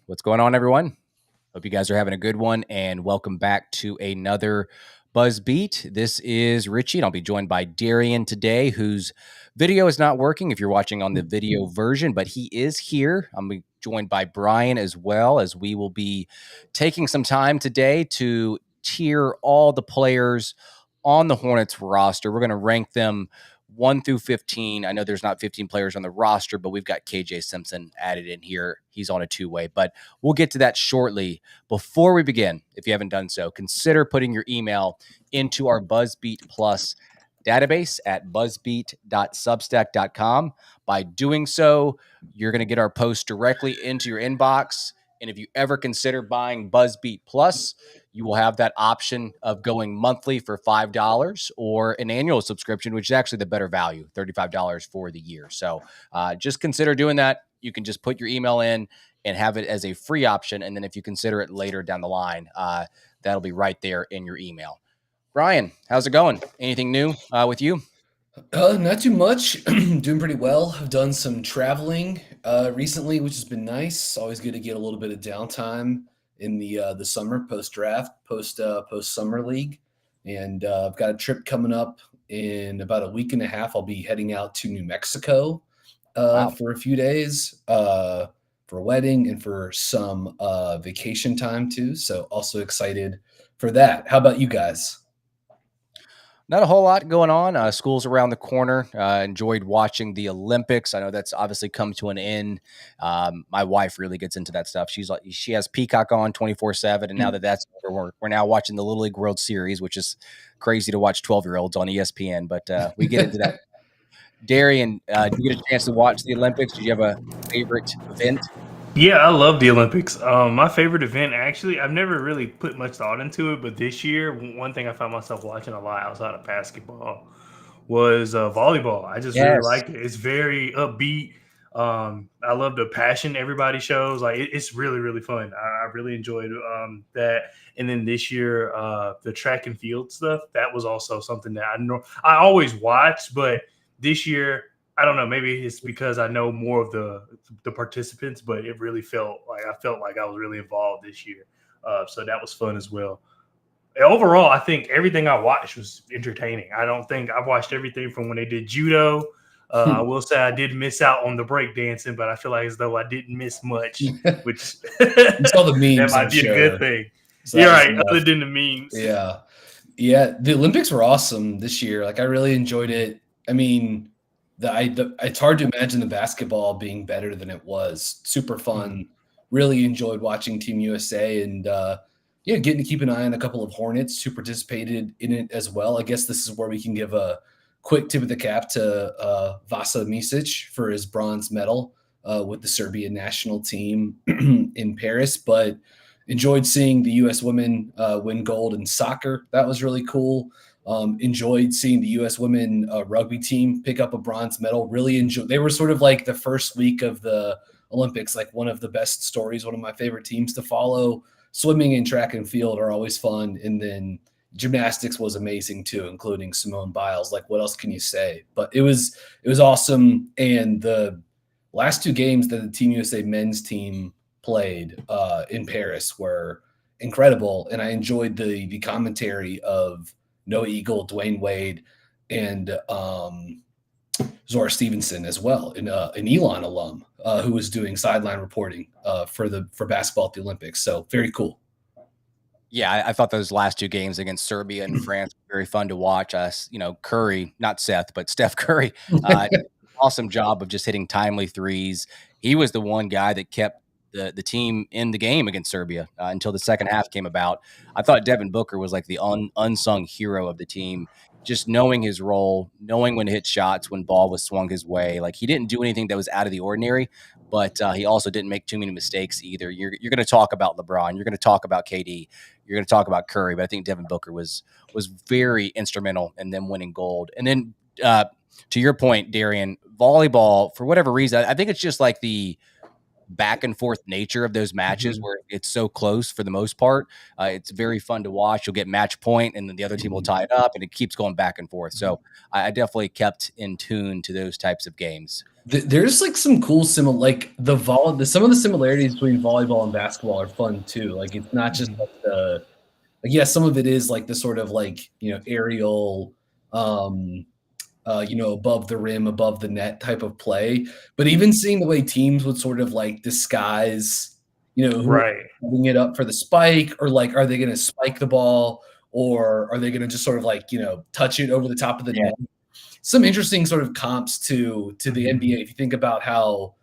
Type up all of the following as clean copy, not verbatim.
What's going on, everyone? Hope you guys are having a good one, and welcome back to another Buzz Beat. This is Richie, and I'll be joined by Darian today, whose video is not working if you're watching on the video version, but he is here. I'm joined by Brian as well, as we will be taking some time today to tier all the players on the Hornets roster. We're going to rank them 1 through 15. I know there's not 15 players on the roster, but we've got KJ Simpson added in here. He's on a two-way, but we'll get to that shortly. Before we begin, if you haven't done so, consider putting your email into our BuzzBeat Plus database at buzzbeat.substack.com. By doing so, you're going to get our post directly into your inbox. And if you ever consider buying BuzzBeat Plus, you will have that option of going monthly for $5 or an annual subscription, which is actually the better value, $35 for the year. So just consider doing that. You can just put your email in and have it as a free option. And then if you consider it later down the line, that'll be right there in your email. Brian, how's it going? Anything new with you? Not too much. Doing pretty well. I've done some traveling recently, which has been nice. Always good to get a little bit of downtime in the summer post draft, post summer league, and I've got a trip coming up in about a week and a half. I'll be heading out to New Mexico Wow. for a few days for a wedding and for some vacation time too. So also excited for that. How about you guys? Not a whole lot going on. School's around the corner. Enjoyed watching the Olympics. I know that's obviously come to an end. My wife really gets into that stuff. She has Peacock on 24/7, and now that that's over, we're now watching the Little League World Series, which is crazy to watch 12-year-olds on ESPN. But we get into that. Darian, did you get a chance to watch the Olympics? Did you have a favorite event? Yeah, I love the Olympics. My favorite event, actually, I've never really put much thought into it, but this year, one thing I found myself watching a lot outside of basketball was volleyball. I just really Yes. like it. It's very upbeat. I love the passion everybody shows. Like it's really, really fun. I really enjoyed that. And then this year, the track and field stuff, that was also something that I know I always watch, but this year I don't know. Maybe it's because I know more of the participants, but it really felt like I was really involved this year. So that was fun as well. Overall, I think everything I watched was entertaining. I don't think I've watched everything from when they did judo. I will say I did miss out on the break dancing, but I feel like as though I didn't miss much, which You saw the that memes, I'm might be a good sure. thing. So that You're was right. Other enough. than the memes, Yeah. Yeah, the Olympics were awesome this year. Like I really enjoyed it. I mean, it's hard to imagine the basketball being better than it was. Super Mhm. fun. Really enjoyed watching Team USA and yeah, getting to keep an eye on a couple of Hornets who participated in it as well. I guess this is where we can give a quick tip of the cap to Vasa Misic for his bronze medal with the Serbian national team in Paris. But enjoyed seeing the U.S. women win gold in soccer. That was really cool. Enjoyed seeing the U.S. women rugby team pick up a bronze medal. Really enjoyed. They were sort of like the first week of the Olympics, like one of the best stories. One of my favorite teams to follow. Swimming and track and field are always fun, and then gymnastics was amazing too, including Simone Biles. Like, what else can you say? But it was awesome, and the last two games that the Team USA men's team played in Paris were incredible, and I enjoyed the commentary of Noah Eagle, Dwayne Wade, and Zora Stevenson as well, an Elon alum who was doing sideline reporting for basketball at the Olympics. So very cool. Yeah, I thought those last two games against Serbia and France were very fun to watch. Us, Curry, not Seth, but Steph Curry, awesome job of just hitting timely threes. He was the one guy that kept the team in the game against Serbia until the second half came about. I thought Devin Booker was like the unsung hero of the team, just knowing his role, knowing when to hit shots when ball was swung his way. Like he didn't do anything that was out of the ordinary, but he also didn't make too many mistakes either. You're going to talk about LeBron, you're going to talk about KD, you're going to talk about Curry, but I think Devin Booker was very instrumental in them winning gold. And then to your point, Darian, volleyball for whatever reason, I think it's just like the back and forth nature of those matches Mhm. where it's so close for the most part. It's very fun to watch. You'll get match point, and then the other team will Mhm. tie it up, and it keeps going back and forth. Mhm. So I definitely kept in tune to those types of games. There's like some cool like some of the similarities between volleyball and basketball are fun too. Like it's not just like some of it is like the sort of like, aerial, um, above the rim, above the net type of play. But even seeing the way teams would sort of like disguise, who Right. putting it up for the spike, or like, are they going to spike the ball, or are they going to just sort of like, touch it over the top of the Yeah. net? Some interesting sort of comps to the NBA. If you think about how,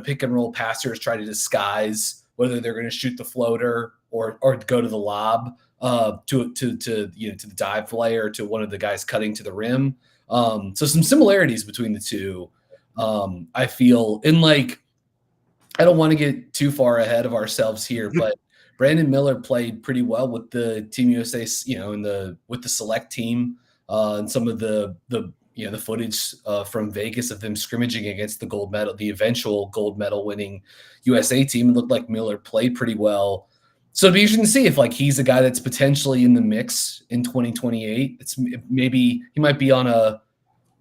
pick and roll passers try to disguise whether they're going to shoot the floater or go to the lob, to the dive player, to one of the guys cutting to the rim. So some similarities between the two. I feel, in like, I don't want to get too far ahead of ourselves here, but Brandon Miller played pretty well with the Team USA, with the select team, and some of the footage from Vegas of them scrimmaging against the eventual gold medal winning USA team. It looked like Miller played pretty well. So it'd be interesting to see if like he's a guy that's potentially in the mix in 2028. Maybe he might be on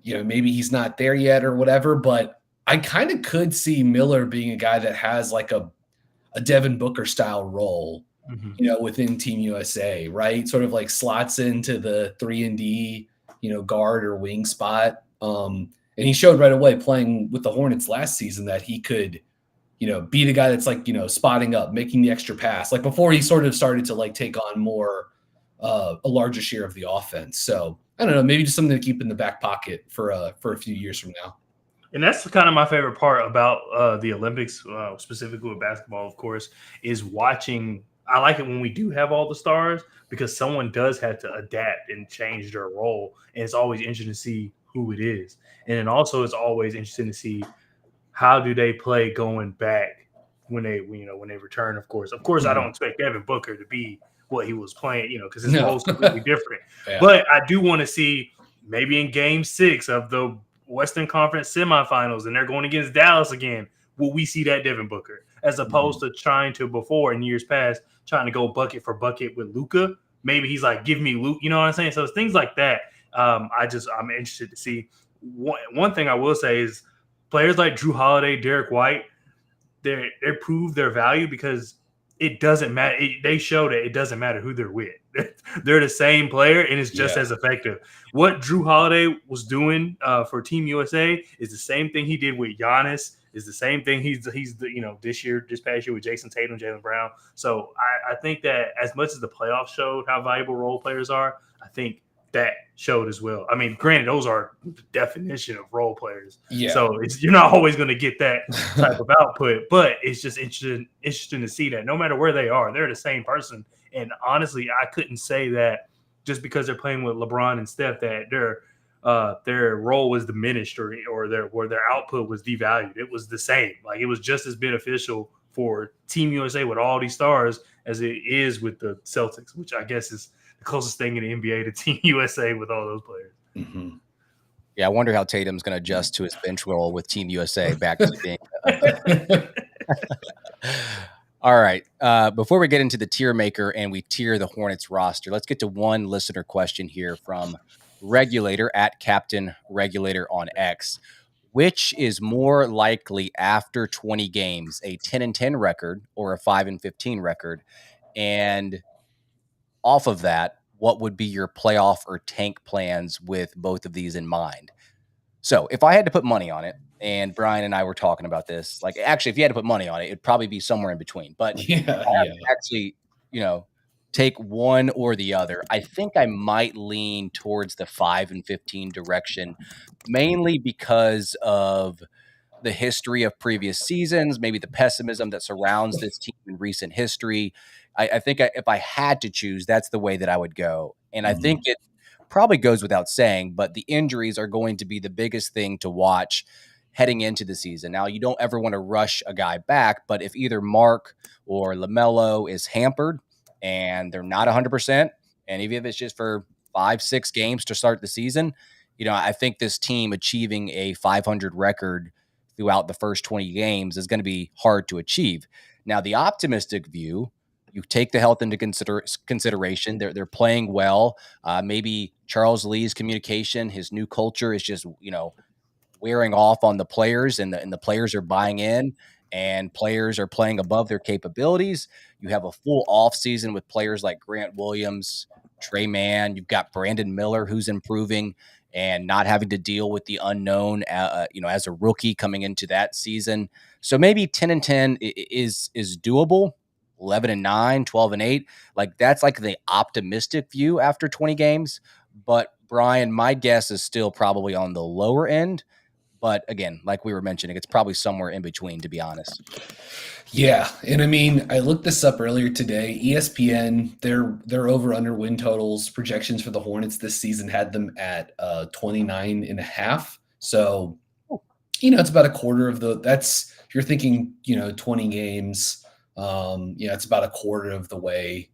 maybe he's not there yet or whatever, but I kind of could see Miller being a guy that has like a Devin Booker style role, within Team USA, right? Sort of like slots into the 3-and-D, guard or wing spot. And he showed right away playing with the Hornets last season that he could, be the guy that's like, spotting up, making the extra pass, like before he sort of started to like take on more, a larger share of the offense. So I don't know, maybe just something to keep in the back pocket for a few years from now. And that's kind of my favorite part about the Olympics, specifically with basketball, of course, is watching. I like it when we do have all the stars because someone does have to adapt and change their role. And it's always interesting to see who it is. And then also it's always interesting to see how do they play going back when they return, of course. Of course, I don't expect Devin Booker to be what he was playing, because his role's completely different. Yeah. But I do want to see maybe in game 6 of the Western Conference semifinals, and they're going against Dallas again, will we see that Devin Booker, as opposed to trying to before in years past trying to go bucket for bucket with Luka? Maybe he's like, give me Luke, you know what I'm saying? So it's things like that. I'm interested to see. One thing I will say is players like Drew Holiday, Derek White, they prove their value because it doesn't matter. They show that it doesn't matter who they're with. They're the same player, and it's just as effective. What Drew Holiday was doing for Team USA is the same thing he did with Giannis. Is the same thing he's this past year with Jason Tatum, Jaylen Brown. So I think that as much as the playoffs showed how valuable role players are, I think that showed as well. I mean, granted, those are the definition of role players. Yeah. So you're not always going to get that type of output, but it's just interesting to see that no matter where they are, they're the same person. And honestly, I couldn't say that just because they're playing with LeBron and Steph that their role was diminished or their output was devalued. It was the same. Like it was just as beneficial for Team USA with all these stars as it is with the Celtics, which I guess is the closest thing in the NBA to Team USA with all those players. Mm-hmm. Yeah, I wonder how Tatum's going to adjust to his bench role with Team USA back to being. All right. Before we get into the tier maker and we tier the Hornets roster, let's get to one listener question here from Regulator at Captain Regulator on X. Which is more likely after 20 games, a 10-10 record or a 5-15 record? And off of that, what would be your playoff or tank plans with both of these in mind? So if I had to put money on it, and Brian and I were talking about this, like actually, if you had to put money on it, it'd probably be somewhere in between. But actually, take one or the other. I think I might lean towards the 5-15 direction, mainly because of the history of previous seasons, maybe the pessimism that surrounds this team in recent history. I think if I had to choose, that's the way that I would go. And I think it probably goes without saying, but the injuries are going to be the biggest thing to watch heading into the season. Now, you don't ever want to rush a guy back, but if either Mark or LaMelo is hampered and they're not 100%, and even if it's just for 5-6 games to start the season, I think this team achieving a 500 record throughout the first 20 games is going to be hard to achieve. Now, the optimistic view, you take the health into consideration. They're playing well. Maybe Charles Lee's communication, his new culture is just, wearing off on the players, and the players are buying in, and players are playing above their capabilities. You have a full off season with players like Grant Williams, Trey Mann. You've got Brandon Miller, who's improving and not having to deal with the unknown, as a rookie coming into that season. So maybe 10-10 is doable. 11-9, 12-8, like that's like the optimistic view after 20 games. But Brian, my guess is still probably on the lower end. But again, like we were mentioning, it's probably somewhere in between, to be honest. Yeah, and I mean, I looked this up earlier today. ESPN, their over under win totals projections for the Hornets this season had them at 29.5. So, it's about a quarter of that's, if you're thinking, 20 games, it's about a quarter of the way,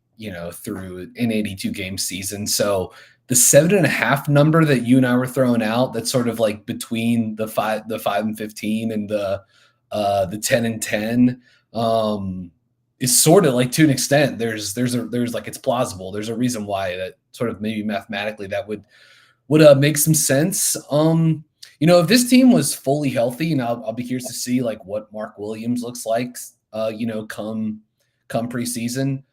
through an 82 game season. So the 7.5 number that you and I were throwing out, that's sort of like between the 5-15 and the 10-10, is sort of like, to an extent, there's like, it's plausible. There's a reason why that sort of maybe mathematically that would make some sense. If this team was fully healthy, and I'll be curious to see like what Mark Williams looks like, come preseason.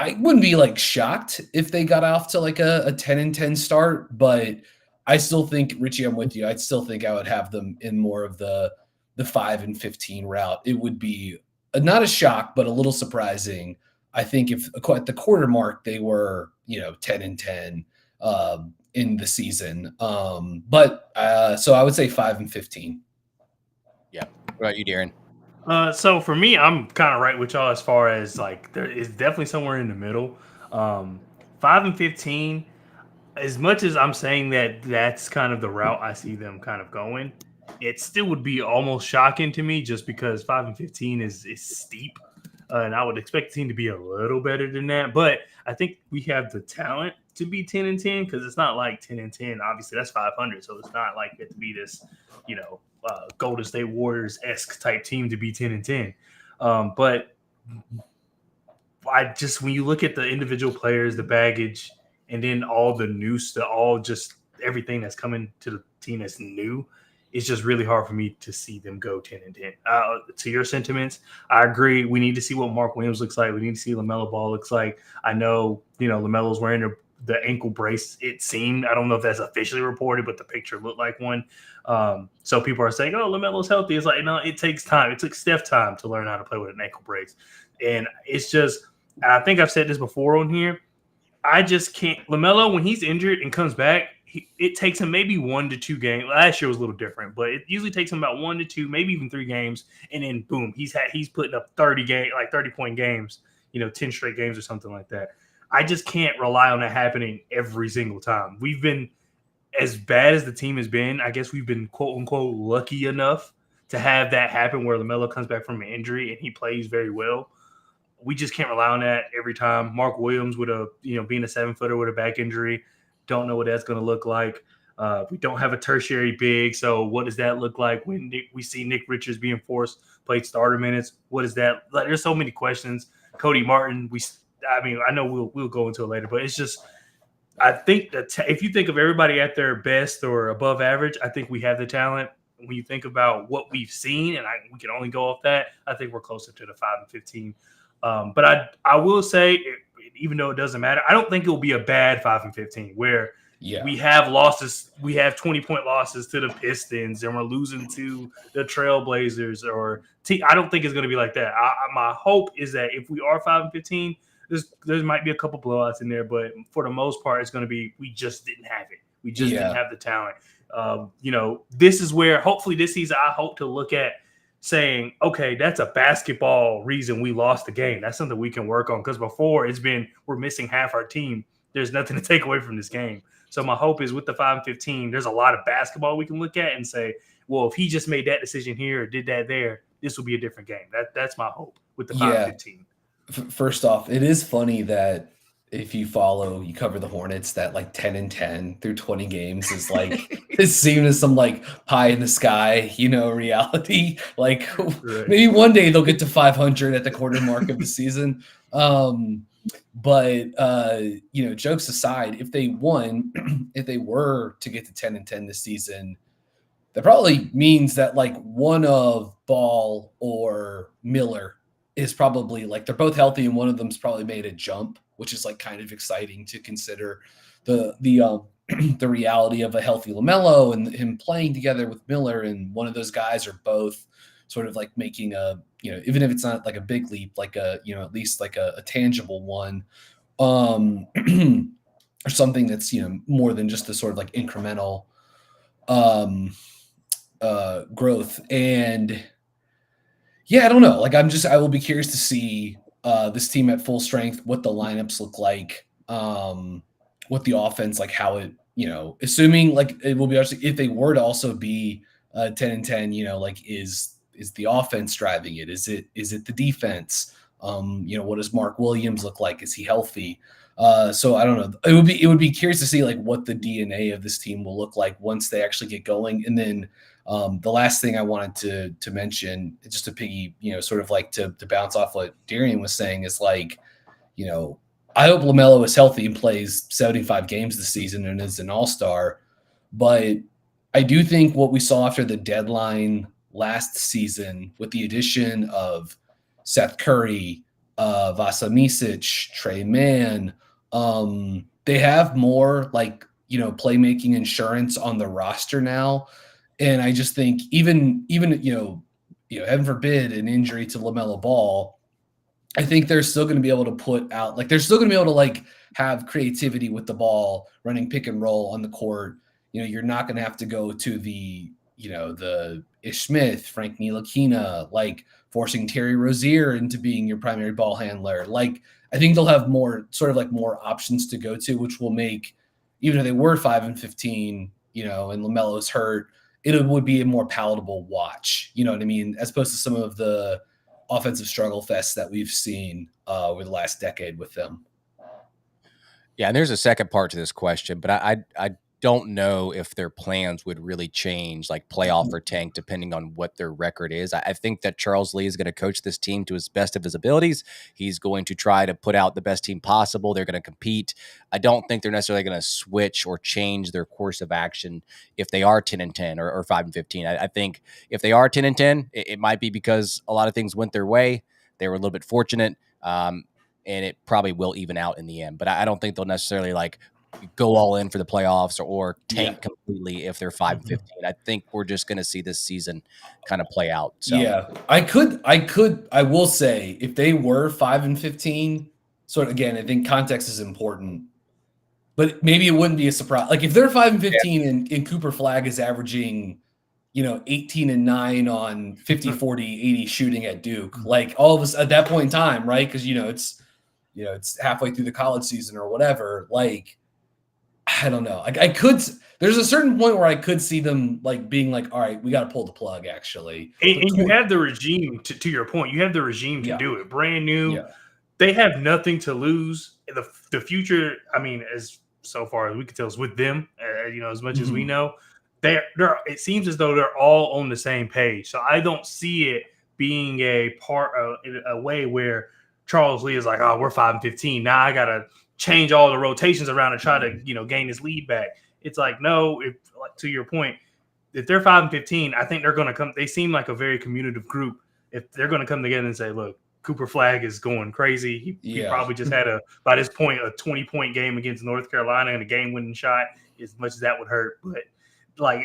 I wouldn't be like shocked if they got off to like a 10-10 start, but I still think, Richie, I'm with you. I'd still think I would have them in more of the 5-15 route. It would be not a shock, but a little surprising. I think if at the quarter mark they were, 10-10 in the season. So I would say 5-15. Yeah. What about you, Darian? So for me, I'm kind of right with y'all as far as like there is definitely somewhere in the middle. 5-15, as much as I'm saying that that's kind of the route I see them kind of going, it still would be almost shocking to me just because 5-15 is steep. And I would expect the team to be a little better than that. But I think we have the talent to be 10-10 because it's not like 10-10. Obviously, that's 500. So it's not like it to be this, Golden State Warriors-esque type team to be 10-10. But when you look at the individual players, the baggage, and then all the new stuff, all just everything that's coming to the team that's new, it's just really hard for me to see them go 10-10. To your sentiments, I agree. We need to see what Mark Williams looks like. We need to see LaMelo Ball looks like. I know, LaMelo's wearing the ankle brace, it seemed. I don't know if that's officially reported, but the picture looked like one. So people are saying, oh, LaMelo's healthy. It's like, no, it takes time. It took Steph time to learn how to play with an ankle brace. And it's just, I think I've said this before on here, I just can't. LaMelo, when he's injured and comes back, it takes him maybe 1 to 2 games. Last year was a little different, but it usually takes him about 1 to 2, maybe even 3 games, and then boom, he's putting up 30-point games, 10 straight games or something like that. I just can't rely on that happening every single time. We've been, as bad as the team has been, I guess we've been quote unquote lucky enough to have that happen where LaMelo comes back from an injury and he plays very well. We just can't rely on that every time. Mark Williams with being a 7-footer with a back injury, don't know what that's going to look like. We don't have a tertiary big, so what does that look like when we see Nick Richards being forced to play starter minutes? What is that? Like, there's so many questions. Cody Martin, I know we'll go into it later, but it's just, I think that if you think of everybody at their best or above average, I think we have the talent. When you think about what we've seen, and we can only go off that, I think we're closer to the 5-15. But I will say, even though it doesn't matter, I don't think it will be a bad 5-15 where we have losses. We have 20-point losses to the Pistons and we're losing to the Trailblazers I don't think it's going to be like that. My hope is that if we are 5-15, there might be a couple blowouts in there, but for the most part, it's going to be, we just didn't have it. We just didn't have the talent. This is where hopefully this season, I hope to look at saying, okay, that's a basketball reason we lost the game. That's something we can work on. Because before it's been, we're missing half our team. There's nothing to take away from this game. So my hope is with the 5-15, there's a lot of basketball we can look at and say, well, if he just made that decision here or did that there, this will be a different game. That's my hope with the 5-15. First off, it is funny that if you cover the Hornets, that like 10-10 through 20 games is like it's seen as some like pie in the sky, reality. Like maybe one day they'll get to 500 at the quarter mark of the season. But jokes aside, if they were to get to 10-10 this season, that probably means that like one of Ball or Miller is probably like they're both healthy and one of them's probably made a jump, which is like kind of exciting to consider the the reality of a healthy LaMelo and him playing together with Miller, and one of those guys are both sort of like making a, you know, even if it's not like a big leap, like a, you know, at least like a tangible one, or something that's, you know, more than just the sort of like incremental um growth. And yeah, I don't know. Like I will be curious to see this team at full strength, what the lineups look like, what the offense, like how it, you know, assuming like it will be actually if they were to also be 10-10, you know, like is the offense driving it? Is it the defense? You know, what does Mark Williams look like? Is he healthy? So I don't know. It would be curious to see like what the DNA of this team will look like once they actually get going. And then the last thing I wanted to mention, just to piggy, you know, sort of like to bounce off what Darian was saying, is like, you know, I hope LaMelo is healthy and plays 75 games this season and is an all-star. But I do think what we saw after the deadline last season with the addition of Seth Curry, Vasa Misic, Trey Mann, they have more like, you know, playmaking insurance on the roster now. And I just think even you know, heaven forbid an injury to LaMelo Ball, I think they're still going to be able to put out, like they're still going to be able to like have creativity with the ball, running pick and roll on the court. You know, you're not going to have to go to the, you know, the Ish Smith, Frank Ntilikina, like forcing Terry Rozier into being your primary ball handler. Like I think they'll have more sort of like more options to go to, which will make, even if they were 5-15, you know, and LaMelo's hurt, it would be a more palatable watch. You know what I mean? As opposed to some of the offensive struggle fests that we've seen over the last decade with them. Yeah, and there's a second part to this question, but I don't know if their plans would really change, like playoff or tank, depending on what their record is. I think that Charles Lee is going to coach this team to his best of his abilities. He's going to try to put out the best team possible. They're going to compete. I don't think they're necessarily going to switch or change their course of action if they are 10-10 or 5-15. I think if they are 10-10, it might be because a lot of things went their way. They were a little bit fortunate. And it probably will even out in the end. But I don't think they'll necessarily like go all in for the playoffs or tank completely if they're 5-15. I think we're just going to see this season kind of play out. So yeah, I will say if they were 5-15, sort of again, I think context is important, but maybe it wouldn't be a surprise. Like if they're 5-15 and Cooper Flag is averaging, you know, 18-9 on 50, 40, 80 shooting at Duke, like all of us at that point in time, right? Because it's halfway through the college season or whatever. Like, I don't know. Like I could, there's a certain point where I could see them like being like, all right, we got to pull the plug actually. And you have the regime to your point, you have the regime to do it. Brand new. Yeah. They have nothing to lose. The future, I mean, as so far as we can tell, is with them, you know, as much as we know, they're, it seems as though they're all on the same page. So I don't see it being a part of a way where Charles Lee is like, oh, we're 5-15. Now I got to change all the rotations around and try to, you know, gain his lead back. It's like, no, if like to your point, if they're 5-15, I think they're going to come. They seem like a very communicative group. If they're going to come together and say, look, Cooper Flag is going crazy. He probably just had by this point, a 20-point game against North Carolina and a game-winning shot, as much as that would hurt. But like,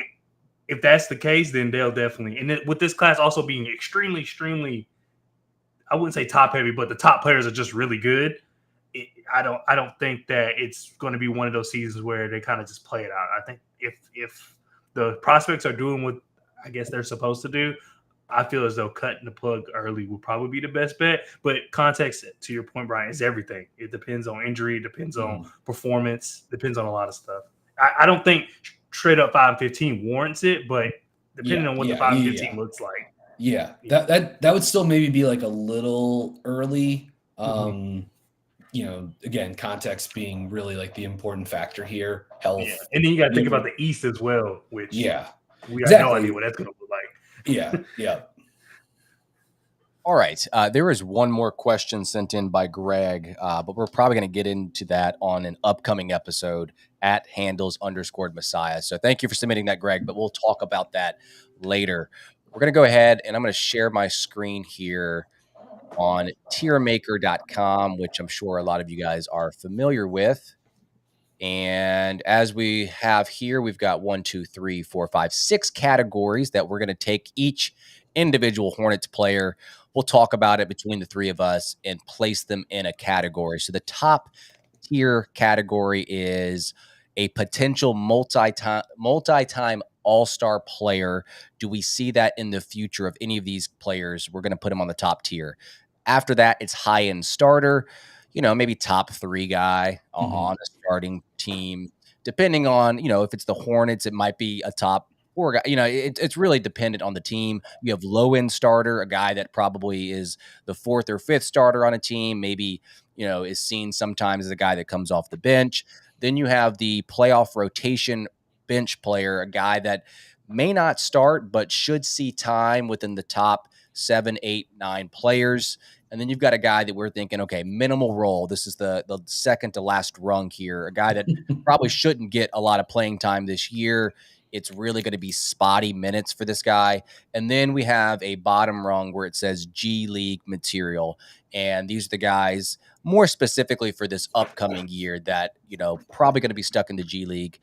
if that's the case, then they'll definitely, and with this class also being extremely, extremely, I wouldn't say top heavy, but the top players are just really good. I don't think that it's going to be one of those seasons where they kind of just play it out. I think if the prospects are doing what I guess they're supposed to do, I feel as though cutting the plug early will probably be the best bet. But context, to your point, Brian, is everything. It depends on injury, it depends on performance, depends on a lot of stuff. I don't think straight up 5-15 warrants it, but depending on what the 5-15 looks like. Yeah, that would still maybe be like a little early. You know, again, context being really like the important factor here. Health, and then you got to think about the East as well, which we have no idea what that's going to look like. Yeah. All right. There is one more question sent in by Greg, but we're probably going to get into that on an upcoming episode at handles_Messiah. So thank you for submitting that, Greg, but we'll talk about that later. We're going to go ahead and I'm going to share my screen here on tiermaker.com, which I'm sure a lot of you guys are familiar with. And as we have here, we've got 1, 2, 3, 4, 5, 6 categories that we're going to take each individual Hornets player. We'll talk about it between the three of us and place them in a category. So the top tier category is a potential multi-time all-star player. Do we see that in the future of any of these players? We're going to put them on the top tier. After that, it's high-end starter, maybe top 3 guy on a starting team. Depending on, if it's the Hornets, it might be a top 4 guy. It's really dependent on the team. You have low-end starter, a guy that probably is the 4th or 5th starter on a team, maybe, is seen sometimes as a guy that comes off the bench. Then you have the playoff rotation bench player, a guy that may not start, but should see time within the top 7, 8, 9 players. And then you've got a guy that we're thinking, okay, minimal role. This is the second to last rung here, a guy that probably shouldn't get a lot of playing time this year. It's really going to be spotty minutes for this guy. And then we have a bottom rung where it says G League material. And these are the guys more specifically for this upcoming year that, probably going to be stuck in the G League.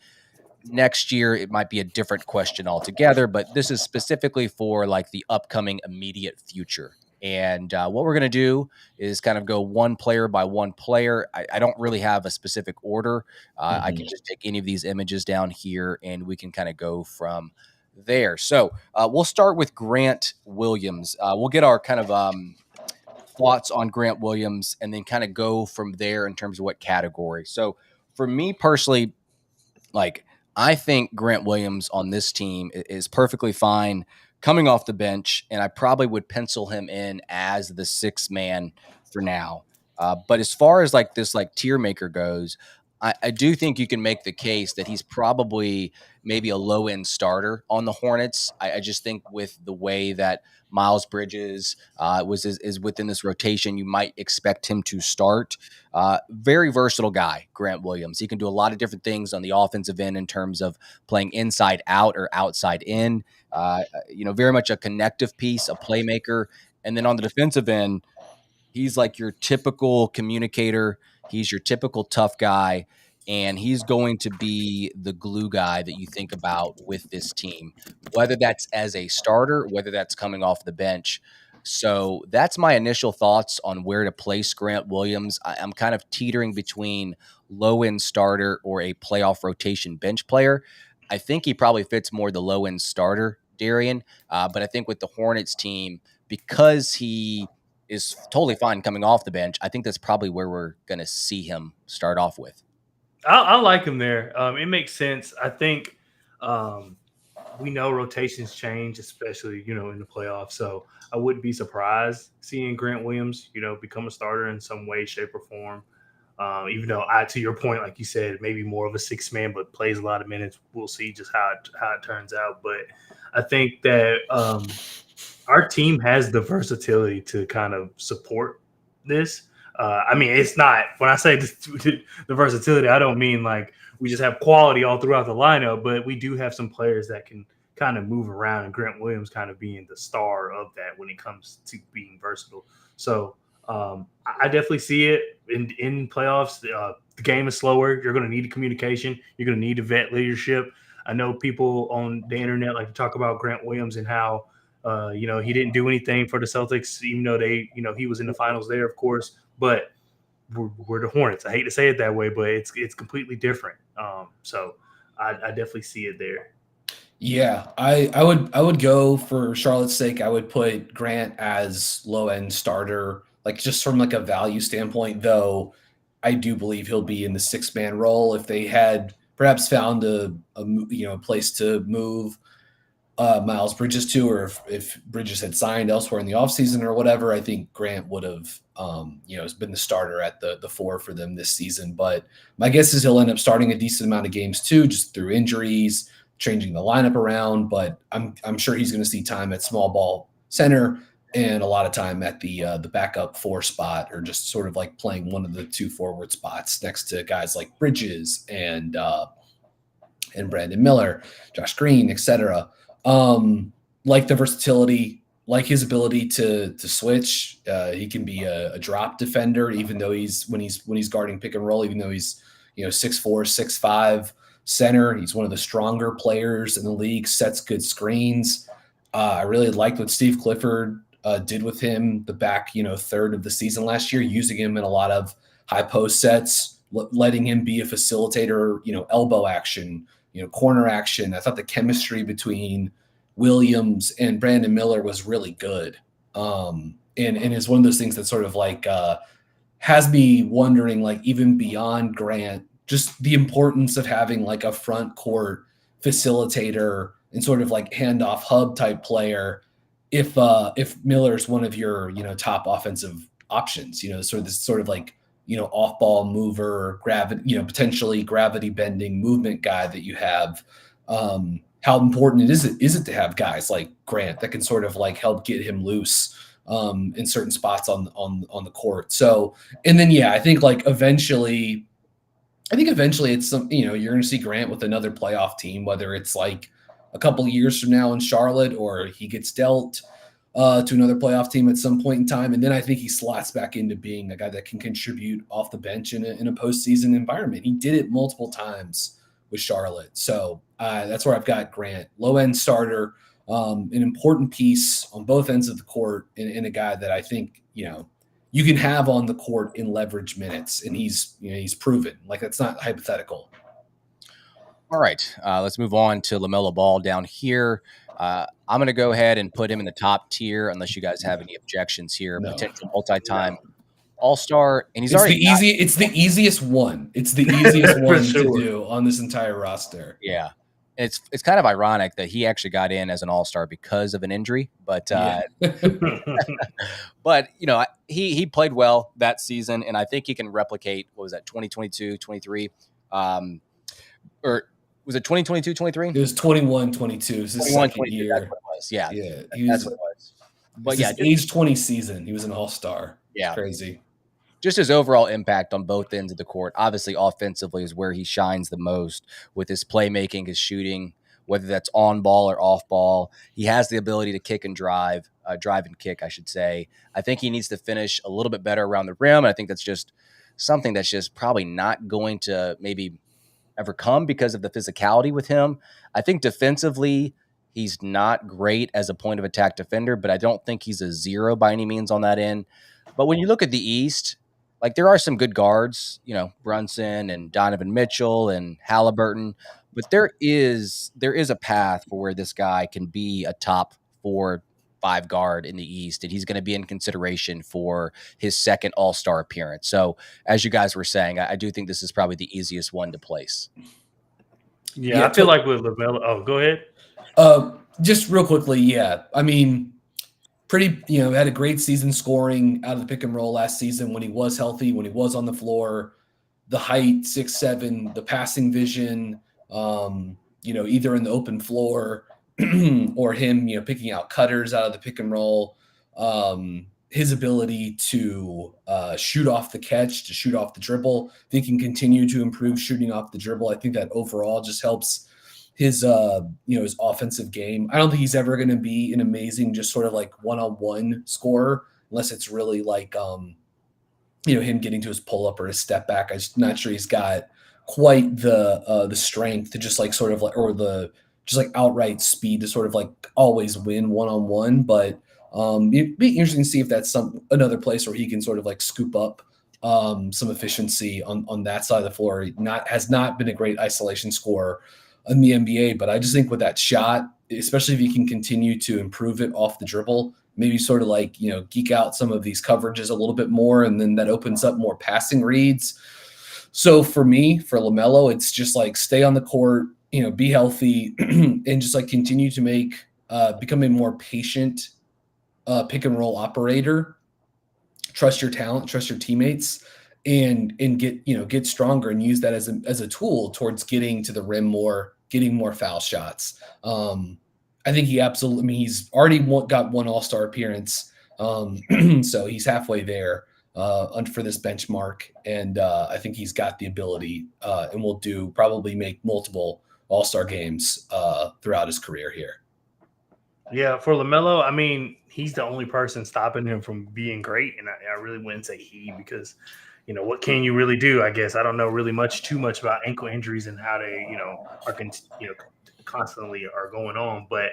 Next year, it might be a different question altogether, but this is specifically for like the upcoming immediate future. And what we're going to do is kind of go one player by one player. I don't really have a specific order. I can just take any of these images down here and we can kind of go from there. So we'll start with Grant Williams. We'll get our kind of thoughts on Grant Williams and then kind of go from there in terms of what category. So for me personally, I think Grant Williams on this team is perfectly fine coming off the bench, and I probably would pencil him in as the 6th man for now. But as far as this tier maker goes, I do think you can make the case that he's probably maybe a low end starter on the Hornets. I just think with the way that Miles Bridges is within this rotation, you might expect him to start. Very versatile guy, Grant Williams. He can do a lot of different things on the offensive end in terms of playing inside out or outside in. Very much a connective piece, a playmaker. And then on the defensive end, he's like your typical communicator. He's your typical tough guy, and he's going to be the glue guy that you think about with this team, whether that's as a starter, whether that's coming off the bench. So that's my initial thoughts on where to place Grant Williams. I'm kind of teetering between low-end starter or a playoff rotation bench player. I think he probably fits more the low-end starter, Darian. But I think with the Hornets team, because he is totally fine coming off the bench, I think that's probably where we're going to see him start off with. I like him there. It makes sense. I think we know rotations change, especially, in the playoffs. So I wouldn't be surprised seeing Grant Williams, become a starter in some way, shape, or form. Even though to your point, like you said, maybe more of a 6th man, but plays a lot of minutes. We'll see just how it turns out. But I think that our team has the versatility to kind of support this. It's not, when I say the versatility, I don't mean like we just have quality all throughout the lineup, but we do have some players that can kind of move around, and Grant Williams kind of being the star of that when it comes to being versatile. So I definitely see it in playoffs. The game is slower. You're going to need communication. You're going to need to vet leadership. I know people on the internet like to talk about Grant Williams and how, he didn't do anything for the Celtics, even though he was in the finals there, of course, but we're the Hornets. I hate to say it that way, but it's completely different. So I definitely see it there. Yeah, I would go, for Charlotte's sake, I would put Grant as low end starter, just from a value standpoint, though I do believe he'll be in the 6th man role. If they had perhaps found a place to move Miles Bridges to, or if Bridges had signed elsewhere in the offseason or whatever, I think Grant would have, been the starter at the 4 for them this season. But my guess is he'll end up starting a decent amount of games too, just through injuries, changing the lineup around. But I'm sure he's going to see time at small ball center and a lot of time at the backup 4 spot, or just sort of like playing one of the 2 forward spots next to guys like Bridges and Brandon Miller, Josh Green, etc. Like the versatility, like his ability to switch. He can be a drop defender, even though when he's guarding pick and roll, even though he's 6'4", 6'5" center. He's one of the stronger players in the league. Sets good screens. I really liked what Steve Clifford did with him the back third of the season last year, using him in a lot of high post sets, letting him be a facilitator. Elbow action, corner action. I thought the chemistry between Williams and Brandon Miller was really good. And it's one of those things that sort of like has me wondering, like, even beyond Grant, just the importance of having like a front court facilitator and sort of like handoff hub type player. If Miller's one of your top offensive options, sort of like off ball mover, gravity, potentially gravity bending movement guy that you have. How important is it to have guys like Grant that can sort of like help get him loose in certain spots on the court. So, and then I think eventually it's some you're going to see Grant with another playoff team, whether it's like a couple years from now in Charlotte, or he gets dealt to another playoff team at some point in time. And then I think he slots back into being a guy that can contribute off the bench in a postseason environment. He did it multiple times with Charlotte. So that's where I've got Grant, low end starter, an important piece on both ends of the court, and a guy that I think, you can have on the court in leverage minutes. And he's proven, like, that's not hypothetical. All right, let's move on to LaMelo Ball down here. I'm going to go ahead and put him in the top tier, unless you guys have any objections here. No. Potential multi-time All-Star, and it's the easiest one. It's the easiest one to do on this entire roster. Yeah. It's kind of ironic that he actually got in as an All-Star because of an injury, but but he played well that season, and I think he can replicate, what was that, 2022, 23, or was it 2022, 23? It was 21, 22. It was his second year. That's what it was. Yeah. That's what it was. But age 20 season, he was an All-Star. Yeah. Crazy. Just his overall impact on both ends of the court. Obviously, offensively is where he shines the most with his playmaking, his shooting, whether that's on ball or off ball. He has the ability to kick and drive and kick, I should say. I think he needs to finish a little bit better around the rim. And I think that's just something that's just probably not going to maybe ever come because of the physicality with him. I think defensively, he's not great as a point of attack defender, but I don't think he's a zero by any means on that end. But when you look at the East, like, there are some good guards, Brunson and Donovan Mitchell and Halliburton, but there is a path for where this guy can be a top 4-5 guard in the East, and he's going to be in consideration for his second All-Star appearance. So, as you guys were saying, I do think this is probably the easiest one to place. Yeah, I feel like with LaMelo. Oh, go ahead. Just real quickly, I mean, had a great season scoring out of the pick and roll last season when he was healthy, when he was on the floor. The height, 6'7", the passing vision, either in the open floor or him, picking out cutters out of the pick and roll. His ability to shoot off the catch, to shoot off the dribble. I think he can continue to improve shooting off the dribble. I think that overall just helps his his offensive game. I don't think he's ever going to be an amazing, just sort of like one-on-one scorer, unless it's really like him getting to his pull-up or his step back. I'm just not sure he's got quite the strength to just like sort of like, or the just like outright speed to sort of like always win one-on-one. But it'd be interesting to see if that's another place where he can sort of like scoop up some efficiency on that side of the floor. Has not been a great isolation scorer in the NBA, but I just think with that shot, especially if you can continue to improve it off the dribble, maybe sort of like, geek out some of these coverages a little bit more, and then that opens up more passing reads. So for me, for LaMelo, it's just like stay on the court, be healthy, and just like continue to become a more patient pick and roll operator. Trust your talent, trust your teammates, and get stronger and use that as a tool towards getting to the rim more, getting more foul shots. I think he absolutely, he's already got one All-Star appearance. So he's halfway there for this benchmark, and I think he's got the ability, and will probably make multiple All-Star games throughout his career here. Yeah, for LaMelo, I mean, he's the only person stopping him from being great, and I really wouldn't say he, because what can you really do? I guess I don't know really too much about ankle injuries and how they are constantly are going on, but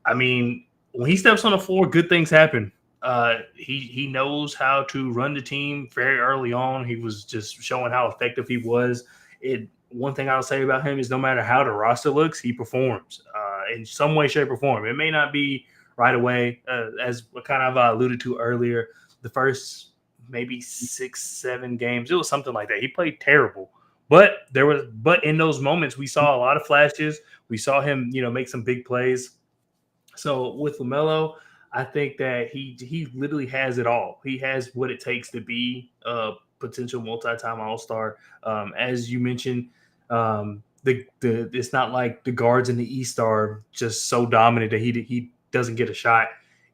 I mean, when he steps on the floor, good things happen. He knows how to run the team very early on. He was just showing how effective he was. One thing I'll say about him is no matter how the roster looks, he performs in some way, shape, or form. It may not be right away, as kind of alluded to earlier. The first maybe 6-7 games, it was something like that. He played terrible, but in those moments we saw a lot of flashes. We saw him, make some big plays. So with LaMelo, I think that he literally has it all. He has what it takes to be a potential multi-time All-Star. As you mentioned, it's not like the guards in the East are just so dominant that he doesn't get a shot.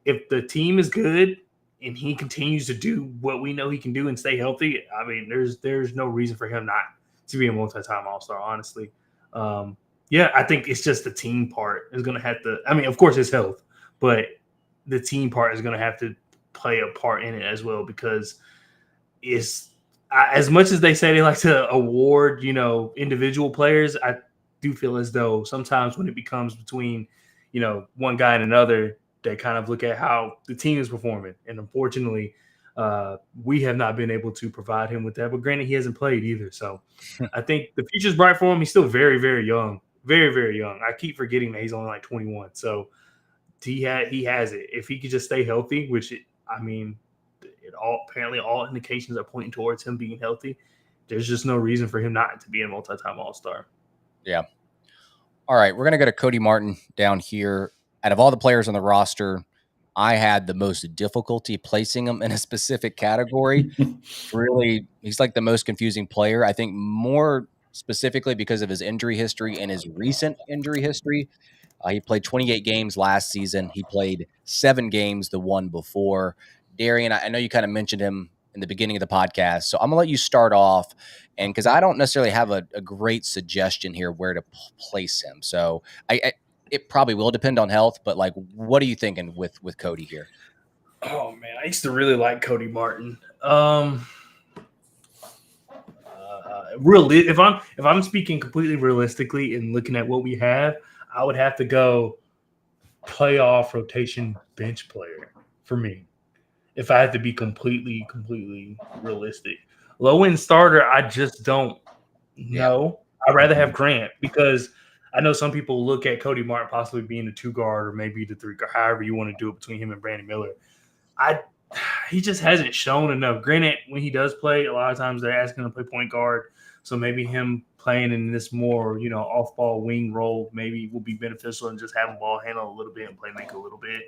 If the team is good and he continues to do what we know he can do and stay healthy, I mean, there's no reason for him not to be a multi-time All-Star, honestly. Yeah, I think it's just the team part is going to have to – I mean, of course, his health, but the team part is going to have to play a part in it as well, because as much as they say they like to award, individual players, I do feel as though sometimes when it becomes between, one guy and another, they kind of look at how the team is performing. And unfortunately, we have not been able to provide him with that. But granted, he hasn't played either. So I think the future's bright for him. He's still very, very young. Very, very young. I keep forgetting that he's only like 21. So he has it. If he could just stay healthy, apparently all indications are pointing towards him being healthy. There's just no reason for him not to be a multi-time All-Star. Yeah. All right, we're going to go to Cody Martin down here. Out of all the players on the roster, I had the most difficulty placing him in a specific category. Really, he's like the most confusing player. I think more specifically because of his injury history and his recent injury history. He played 28 games last season. He played 7 games the one before. Darian, I know you kind of mentioned him in the beginning of the podcast, so I'm going to let you start off, and because I don't necessarily have a great suggestion here where to place him. So it probably will depend on health, but like, what are you thinking with Cody here? Oh man, I used to really like Cody Martin. Really, if I'm speaking completely realistically and looking at what we have, I would have to go playoff rotation bench player for me. If I had to be completely realistic, low end starter, I just don't know. I'd rather have Grant, because I know some people look at Cody Martin possibly being the 2 guard or maybe the 3 guard, however you want to do it between him and Brandon Miller. He just hasn't shown enough. Granted, when he does play, a lot of times they're asking him to play point guard. So maybe him playing in this more, off-ball wing role maybe will be beneficial, and just having ball handle a little bit and play make a little bit.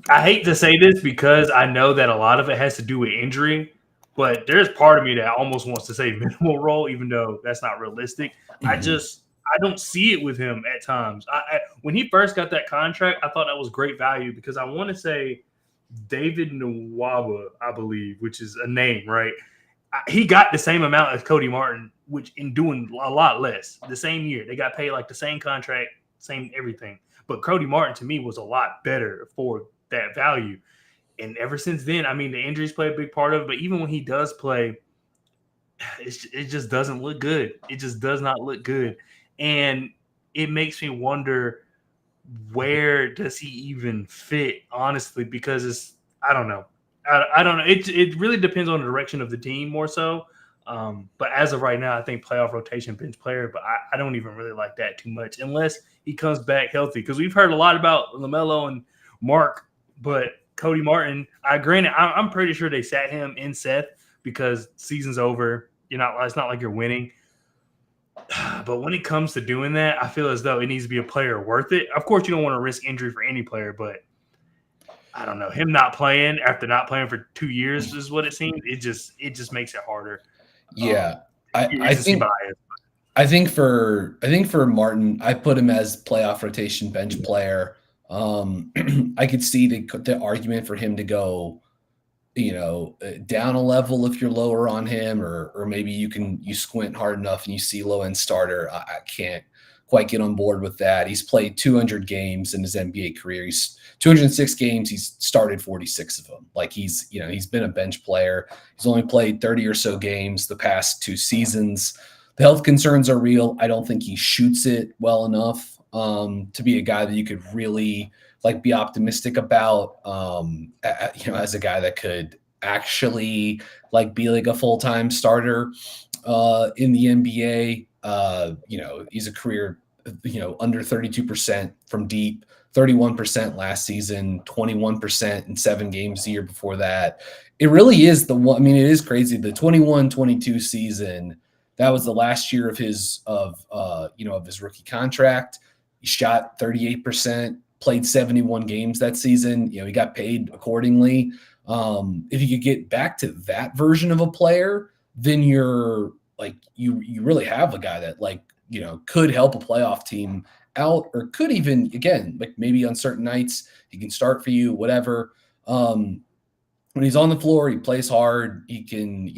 I hate to say this because I know that a lot of it has to do with injury, but there's part of me that almost wants to say minimal role, even though that's not realistic. Mm-hmm. I don't see it with him at times. When he first got that contract, I thought that was great value, because I want to say David Nwaba, I believe, which is a name, right? He got the same amount as Cody Martin, which in doing a lot less. The same year, they got paid like the same contract, same everything. But Cody Martin to me was a lot better for that value. And ever since then, I mean, the injuries play a big part of it. But even when he does play, it just doesn't look good. It just does not look good. And it makes me wonder, where does he even fit, honestly? Because I don't know. I don't know. It really depends on the direction of the team more so. But as of right now, I think playoff rotation bench player, but I don't even really like that too much unless he comes back healthy. Because we've heard a lot about LaMelo and Mark, but Cody Martin, I'm pretty sure they sat him in Seth because season's over. It's not like you're winning. But when it comes to doing that, I feel as though it needs to be a player worth it. Of course, you don't want to risk injury for any player, but I don't know. Him not playing after not playing for 2 years is what it seems. It just makes it harder. Yeah, I think for Martin, I put him as playoff rotation bench player. I could see the argument for him to go, down a level if you're lower on him, or maybe you squint hard enough and you see low end starter. I can't quite get on board with that. He's played 200 games in his NBA career. He's 206 games. He's started 46 of them. Like he's been a bench player. He's only played 30 or so games the past 2 seasons. The health concerns are real. I don't think he shoots it well enough to be a guy that you could really like be optimistic about, as a guy that could actually like be like a full-time starter in the NBA. He's a career, under 32% from deep, 31% last season, 21% in 7 games the year before that. It really is the one. I mean, it is crazy. The 21-22 season, that was the last year of his rookie contract. He shot 38%, played 71 games that season. He got paid accordingly. If you could get back to that version of a player, then you're like, you really have a guy that could help a playoff team out, or could even, again, like maybe on certain nights he can start for you, whatever. When he's on the floor, he plays hard. He can,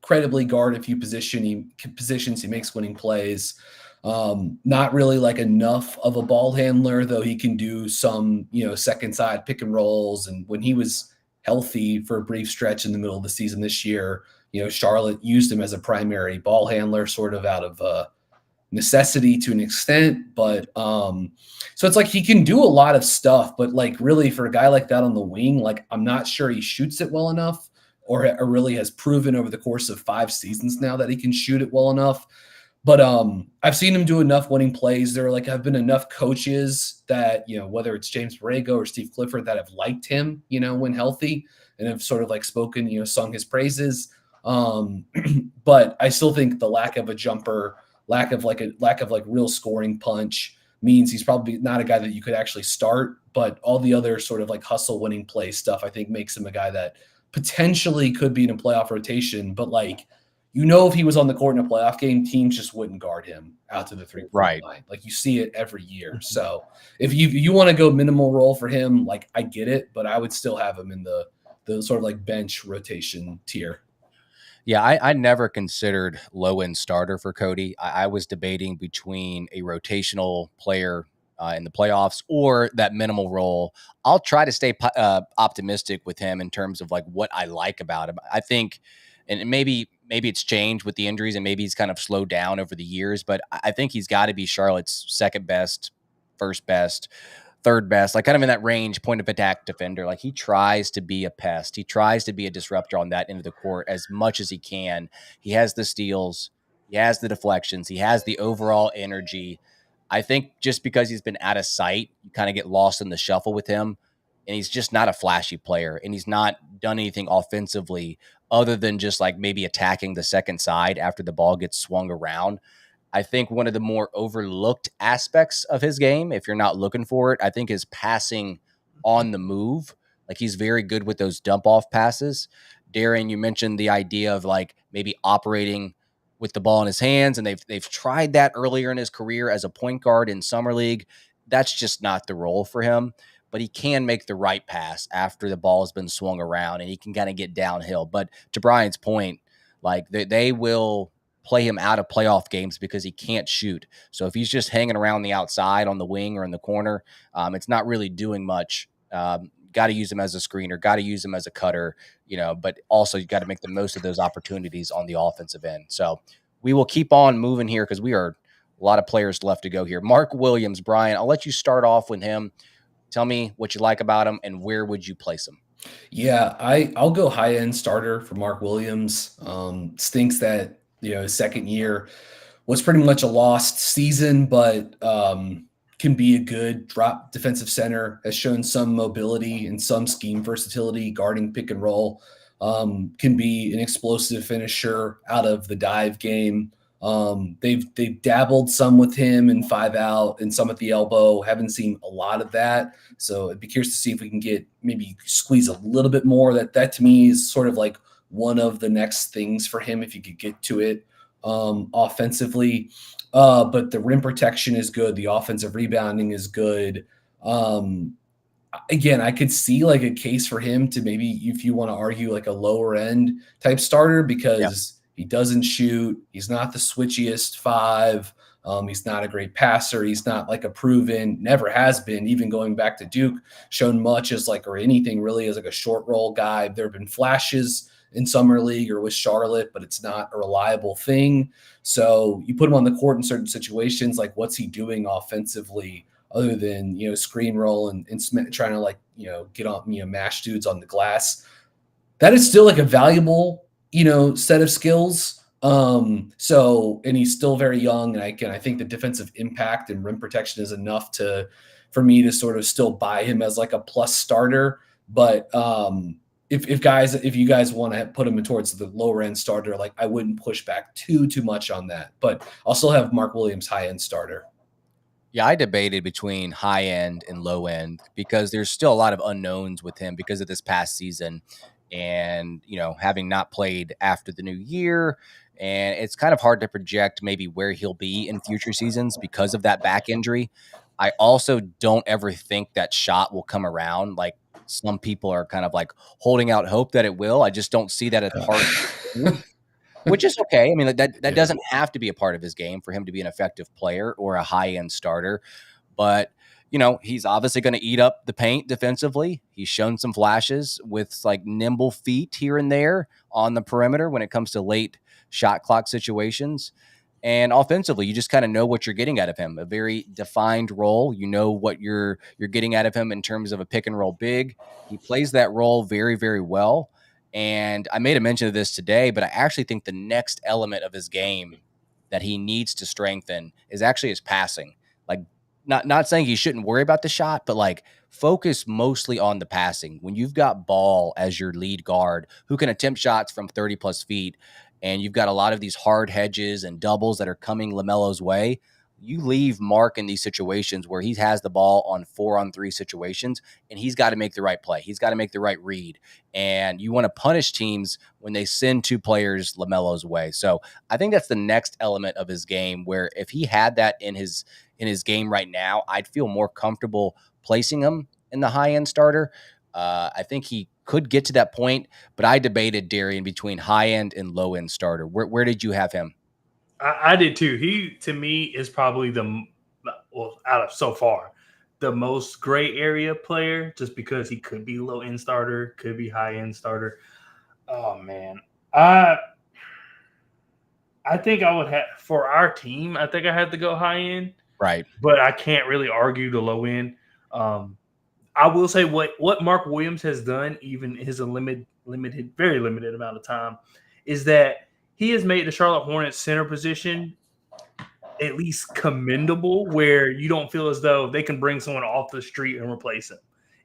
credibly guard a few positions. He makes winning plays. Not really like enough of a ball handler, though he can do some, second side pick and rolls. And when he was healthy for a brief stretch in the middle of the season this year, Charlotte used him as a primary ball handler, sort of out of necessity to an extent. But so it's like he can do a lot of stuff, but like really for a guy like that on the wing, like I'm not sure he shoots it well enough, or really has proven over the course of 5 seasons now that he can shoot it well enough. But I've seen him do enough winning plays. There have been enough coaches that, whether it's James Borrego or Steve Clifford, that have liked him, when healthy, and have sort of like spoken, sung his praises. But I still think the lack of a jumper, lack of real scoring punch means he's probably not a guy that you could actually start. But all the other sort of like hustle winning play stuff, I think makes him a guy that potentially could be in a playoff rotation. But like, if he was on the court in a playoff game, teams just wouldn't guard him out to the 3-point line. Like you see it every year. So if you want to go minimal role for him, like I get it, but I would still have him in the sort of like bench rotation tier. Yeah, I never considered low-end starter for Cody. I was debating between a rotational player in the playoffs or that minimal role. I'll try to stay optimistic with him in terms of like what I like about him. I think, and maybe it's changed with the injuries, and maybe he's kind of slowed down over the years, but I think he's got to be Charlotte's second best, first best, third best, like kind of in that range, point of attack defender. Like he tries to be a pest. He tries to be a disruptor on that end of the court as much as he can. He has the steals. He has the deflections. He has the overall energy. I think just because he's been out of sight, you kind of get lost in the shuffle with him. And he's just not a flashy player. And he's not done anything offensively other than just like maybe attacking the second side after the ball gets swung around. I think one of the more overlooked aspects of his game, if you're not looking for it, I think is passing on the move. Like he's very good with those dump off passes. Darian, you mentioned the idea of like maybe operating with the ball in his hands, and they've tried that earlier in his career as a point guard in summer league. That's just not the role for him. But he can make the right pass after the ball has been swung around, and he can kind of get downhill. But to Brian's point, like they will play him out of playoff games because he can't shoot. So if he's just hanging around the outside on the wing or in the corner, it's not really doing much. Got to use him as a screener, got to use him as a cutter, but also you got to make the most of those opportunities on the offensive end. So we will keep on moving here because we are a lot of players left to go here. Mark Williams, Brian, I'll let you start off with him. Tell me what you like about him and where would you place him? Yeah, I'll go high end starter for Mark Williams. Stinks that his second year was pretty much a lost season, but can be a good drop defensive center. Has shown some mobility and some scheme versatility, guarding pick and roll. Can be an explosive finisher out of the dive game. They've dabbled some with him in 5 out and some at the elbow. Haven't seen a lot of that. So I'd be curious to see if we can maybe squeeze a little bit more. That to me is sort of like one of the next things for him if you could get to it offensively. But the rim protection is good. The offensive rebounding is good. Um, Again, I could see like a case for him to maybe, if you want to argue, like a lower end type starter, Yeah. because he doesn't shoot. He's not the switchiest five. He's not a great passer. He's not like a proven, never has been, even going back to Duke, shown much as like, or anything really as like a short roll guy. There have been flashes in summer league or with Charlotte, but it's not a reliable thing. So you put him on the court in certain situations, like what's he doing offensively other than, screen roll and trying to, like, get on, mash dudes on the glass? That is still like a valuable, set of skills. So, and he's still very young, and I think the defensive impact and rim protection is enough for me to sort of still buy him as like a plus starter. But if you guys want to put him towards the lower end starter, like, I wouldn't push back too much on that. But I'll still have Mark Williams high end starter. Yeah, I debated between high end and low end because there's still a lot of unknowns with him because of this past season and, having not played after the new year. And it's kind of hard to project maybe where he'll be in future seasons because of that back injury. I also don't ever think that shot will come around. Like some people are kind of like holding out hope that it will. I just don't see that as part of his game, which is okay. I mean, that Yeah. doesn't have to be a part of his game for him to be an effective player or a high-end starter. But, he's obviously going to eat up the paint defensively. He's shown some flashes with like nimble feet here and there on the perimeter when it comes to late shot clock situations. And offensively, you just kind of know what you're getting out of him. A very defined role. You know what you're getting out of him in terms of a pick and roll big. He plays that role very, very well. And I made a mention of this today, but I actually think the next element of his game that he needs to strengthen is actually his passing. Like, not saying he shouldn't worry about the shot, but like focus mostly on the passing. When you've got Ball as your lead guard who can attempt shots from 30 plus feet, and you've got a lot of these hard hedges and doubles that are coming LaMelo's way, you leave Mark in these situations where he has the ball on 4-on-3 situations, and he's got to make the right play. He's got to make the right read. And you want to punish teams when they send two players LaMelo's way. So I think that's the next element of his game, where if he had that in his game right now, I'd feel more comfortable placing him in the high end starter. I think he could get to that point, but I debated Darian between high end and low end starter. Where did you have him? I did too. He, to me, is probably out of so far, the most gray area player, just because he could be low end starter, could be high end starter. Oh man, I think I would have, for our team. I think I had to go high end, Right. but I can't really argue the low end. I will say what Mark Williams has done, even his very limited amount of time, is that he has made the Charlotte Hornets center position at least commendable, where you don't feel as though they can bring someone off the street and replace him.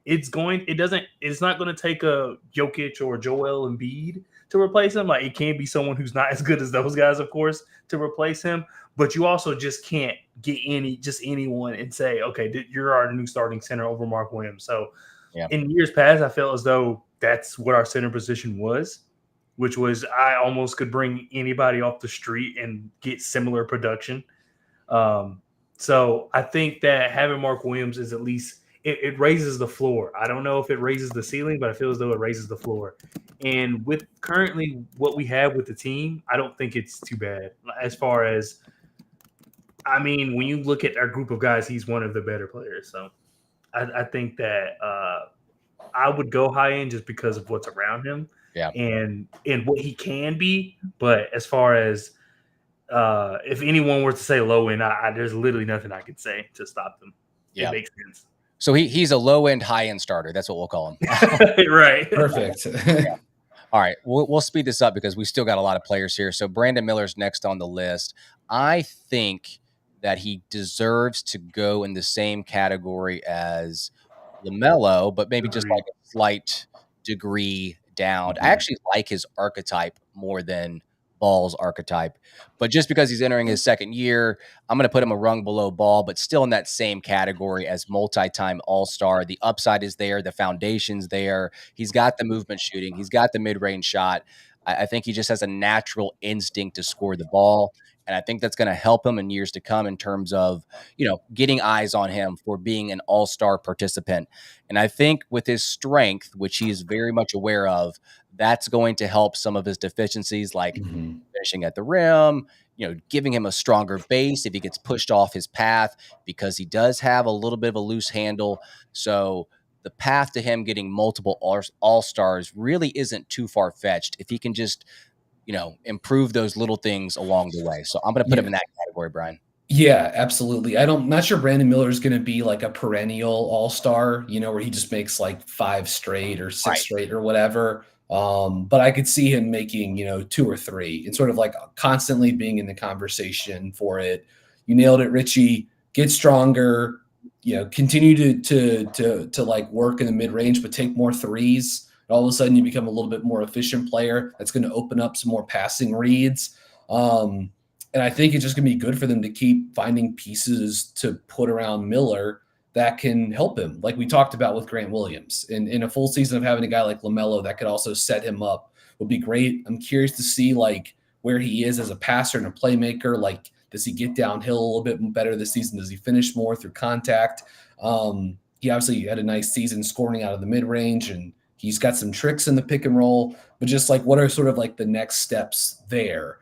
It's not going to take a Jokic or Joel Embiid to replace him. Like, it can't be someone who's not as good as those guys, of course, to replace him. But you also just can't get anyone and say, okay, you're our new starting center over Mark Williams. So Yeah. in years past, I felt as though that's what our center position was, which was I almost could bring anybody off the street and get similar production. So I think that having Mark Williams is at least it raises the floor. I don't know if it raises the ceiling, but I feel as though it raises the floor. And with currently what we have with the team, I don't think it's too bad. As far as, I mean, when you look at our group of guys, he's one of the better players. So I think that I would go high end just because of what's around him, Yeah. and what he can be. But as far as if anyone were to say low end, there's literally nothing I could say to stop them. Yeah. It makes sense. So he's a low end, high end starter. That's what we'll call him. Right. Perfect. Yeah. All right, we'll speed this up because we still got a lot of players here. So Brandon Miller's next on the list. I think that he deserves to go in the same category as LaMelo, but maybe just like a slight degree down. I actually like his archetype more than Ball's archetype, but just because he's entering his second year, I'm going to put him a rung below Ball, but still in that same category as multi-time All-Star. The upside is there, the foundation's there. He's got the movement shooting, he's got the mid-range shot. I think he just has a natural instinct to score the ball. And I think that's going to help him in years to come in terms of, getting eyes on him for being an all-star participant. And I think with his strength, which he is very much aware of, that's going to help some of his deficiencies, like Mhm. finishing at the rim, giving him a stronger base if he gets pushed off his path, because he does have a little bit of a loose handle. So the path to him getting multiple all stars really isn't too far fetched if he can just, improve those little things along the way. So I'm going to put him Yeah. in that category, Brian. Yeah, absolutely. Not sure Brandon Miller is gonna be like a perennial all-star, where he just makes like 5 straight or 6 Right. straight or whatever. But I could see him making, 2 or 3 and sort of like constantly being in the conversation for it. You nailed it, Richie. Get stronger, continue to like work in the mid-range, but take more threes. All of a sudden you become a little bit more efficient player. That's going to open up some more passing reads. And I think it's just going to be good for them to keep finding pieces to put around Miller that can help him, like we talked about with Grant Williams. In a full season of having a guy like LaMelo that could also set him up would be great. I'm curious to see like where he is as a passer and a playmaker. Like, does he get downhill a little bit better this season? Does he finish more through contact? He obviously had a nice season scoring out of the mid range, and he's got some tricks in the pick and roll. But just like, what are sort of like the next steps there?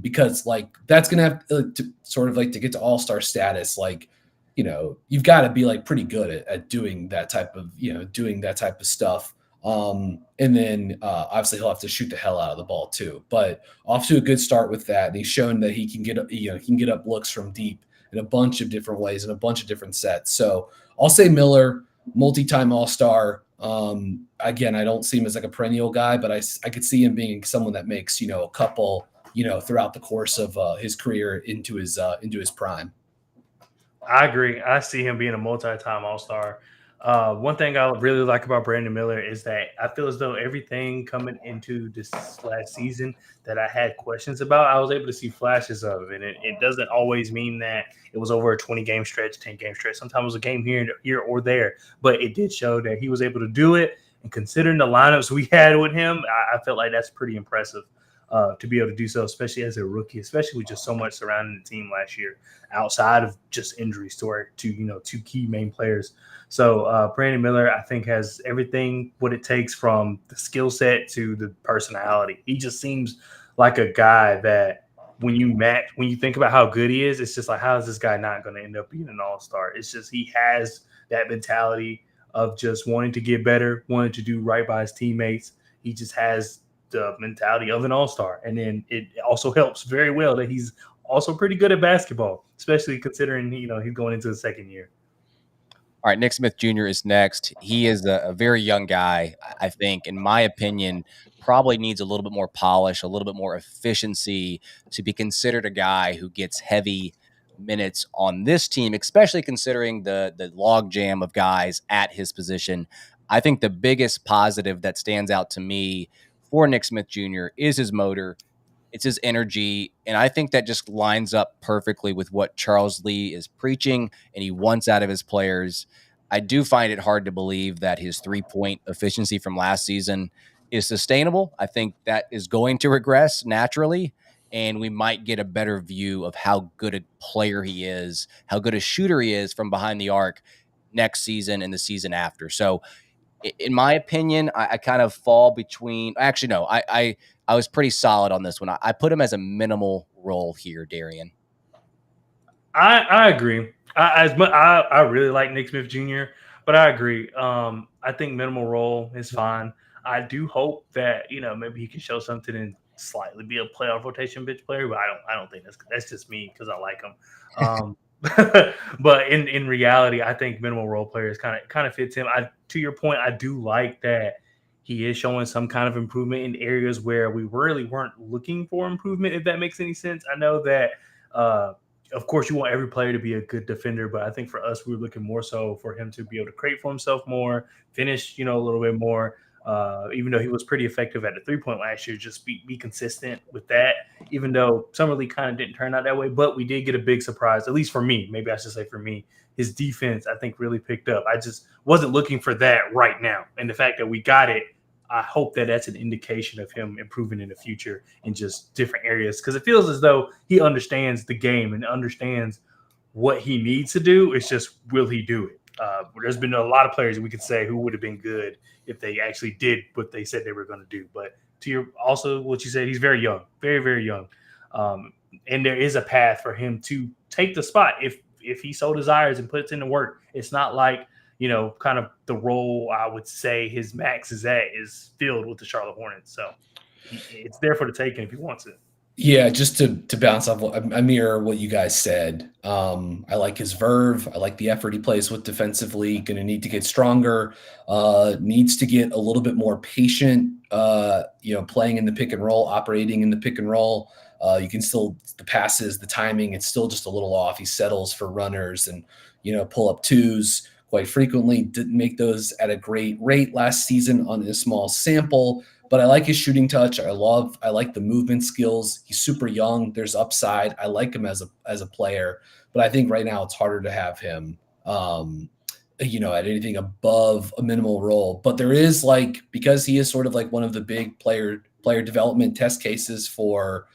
Because like that's gonna have to sort of like to get to all-star status, like you've got to be like pretty good at doing that type of stuff. And then obviously he'll have to shoot the hell out of the ball too. But off to a good start with that, and he's shown that he can get up looks from deep in a bunch of different ways in a bunch of different sets. So I'll say Miller, multi-time all-star. Again, I don't see him as like a perennial guy, but I could see him being someone that makes a couple throughout the course of his career into his prime. I agree. I see him being a multi-time All-Star. One thing I really like about Brandon Miller is that I feel as though everything coming into this last season that I had questions about, I was able to see flashes of. And it doesn't always mean that it was over a 20-game stretch, 10-game stretch. Sometimes it was a game here or there. But it did show that he was able to do it. And considering the lineups we had with him, I felt like that's pretty impressive. To be able to do so, especially as a rookie, especially with just so much surrounding the team last year, outside of just injuries to our two key main players. So Brandon Miller, I think, has everything what it takes from the skill set to the personality. He just seems like a guy that when you think about how good he is, it's just like, how is this guy not going to end up being an all-star? It's just he has that mentality of just wanting to get better, wanting to do right by his teammates. He just has the mentality of an all-star. And then it also helps very well that he's also pretty good at basketball, especially considering, he's going into the second year. All right, Nick Smith Jr. is next. He is a very young guy. I think, in my opinion, probably needs a little bit more polish, a little bit more efficiency to be considered a guy who gets heavy minutes on this team, especially considering the log jam of guys at his position. I think the biggest positive that stands out to me for Nick Smith Jr. is his motor. It's his energy. And I think that just lines up perfectly with what Charles Lee is preaching and he wants out of his players. I do find it hard to believe that his 3-point efficiency from last season is sustainable. I think that is going to regress naturally. And we might get a better view of how good a player he is, how good a shooter he is from behind the arc next season and the season after. So, in my opinion, I kind of fall between. Actually, no, I was pretty solid on this one. I put him as a minimal role here, Darian. I agree. I really like Nick Smith Jr., but I agree. I think minimal role is fine. I do hope that maybe he can show something and slightly be a playoff rotation bench player, but I don't think that's just me because I like him. But in reality, I think minimal role players kind of fits him. To your point, I do like that he is showing some kind of improvement in areas where we really weren't looking for improvement, if that makes any sense. I know that of course you want every player to be a good defender, but I think for us, we were looking more so for him to be able to create for himself more, finish, a little bit more. Even though he was pretty effective at the 3-point last year, just be consistent with that, even though Summer League kind of didn't turn out that way. But we did get a big surprise, at least for me. Maybe I should say for me. His defense, I think, really picked up. I just wasn't looking for that right now. And the fact that we got it, I hope that that's an indication of him improving in the future in just different areas, because it feels as though he understands the game and understands what he needs to do. It's just, will he do it? There's been a lot of players we could say who would have been good if they actually did what they said they were going to do. But to your also what you said, he's very young, very, very young. And there is a path for him to take the spot if he so desires and puts in the work. It's not like, kind of the role I would say his max is at is filled with the Charlotte Hornets. So it's there for the taking if he wants it. Yeah, just to bounce off, I mirror what you guys said. I like his verve. I like the effort he plays with defensively. Going to need to get stronger. Needs to get a little bit more patient. Playing in the pick and roll, operating in the pick and roll. You can still, the passes, the timing, it's still just a little off. He settles for runners and pull up twos quite frequently. Didn't make those at a great rate last season on a small sample. But I like his shooting touch. I like the movement skills. He's super young. There's upside. I like him as a player. But I think right now it's harder to have him, at anything above a minimal role. But there is because he is sort of like one of the big player development test cases for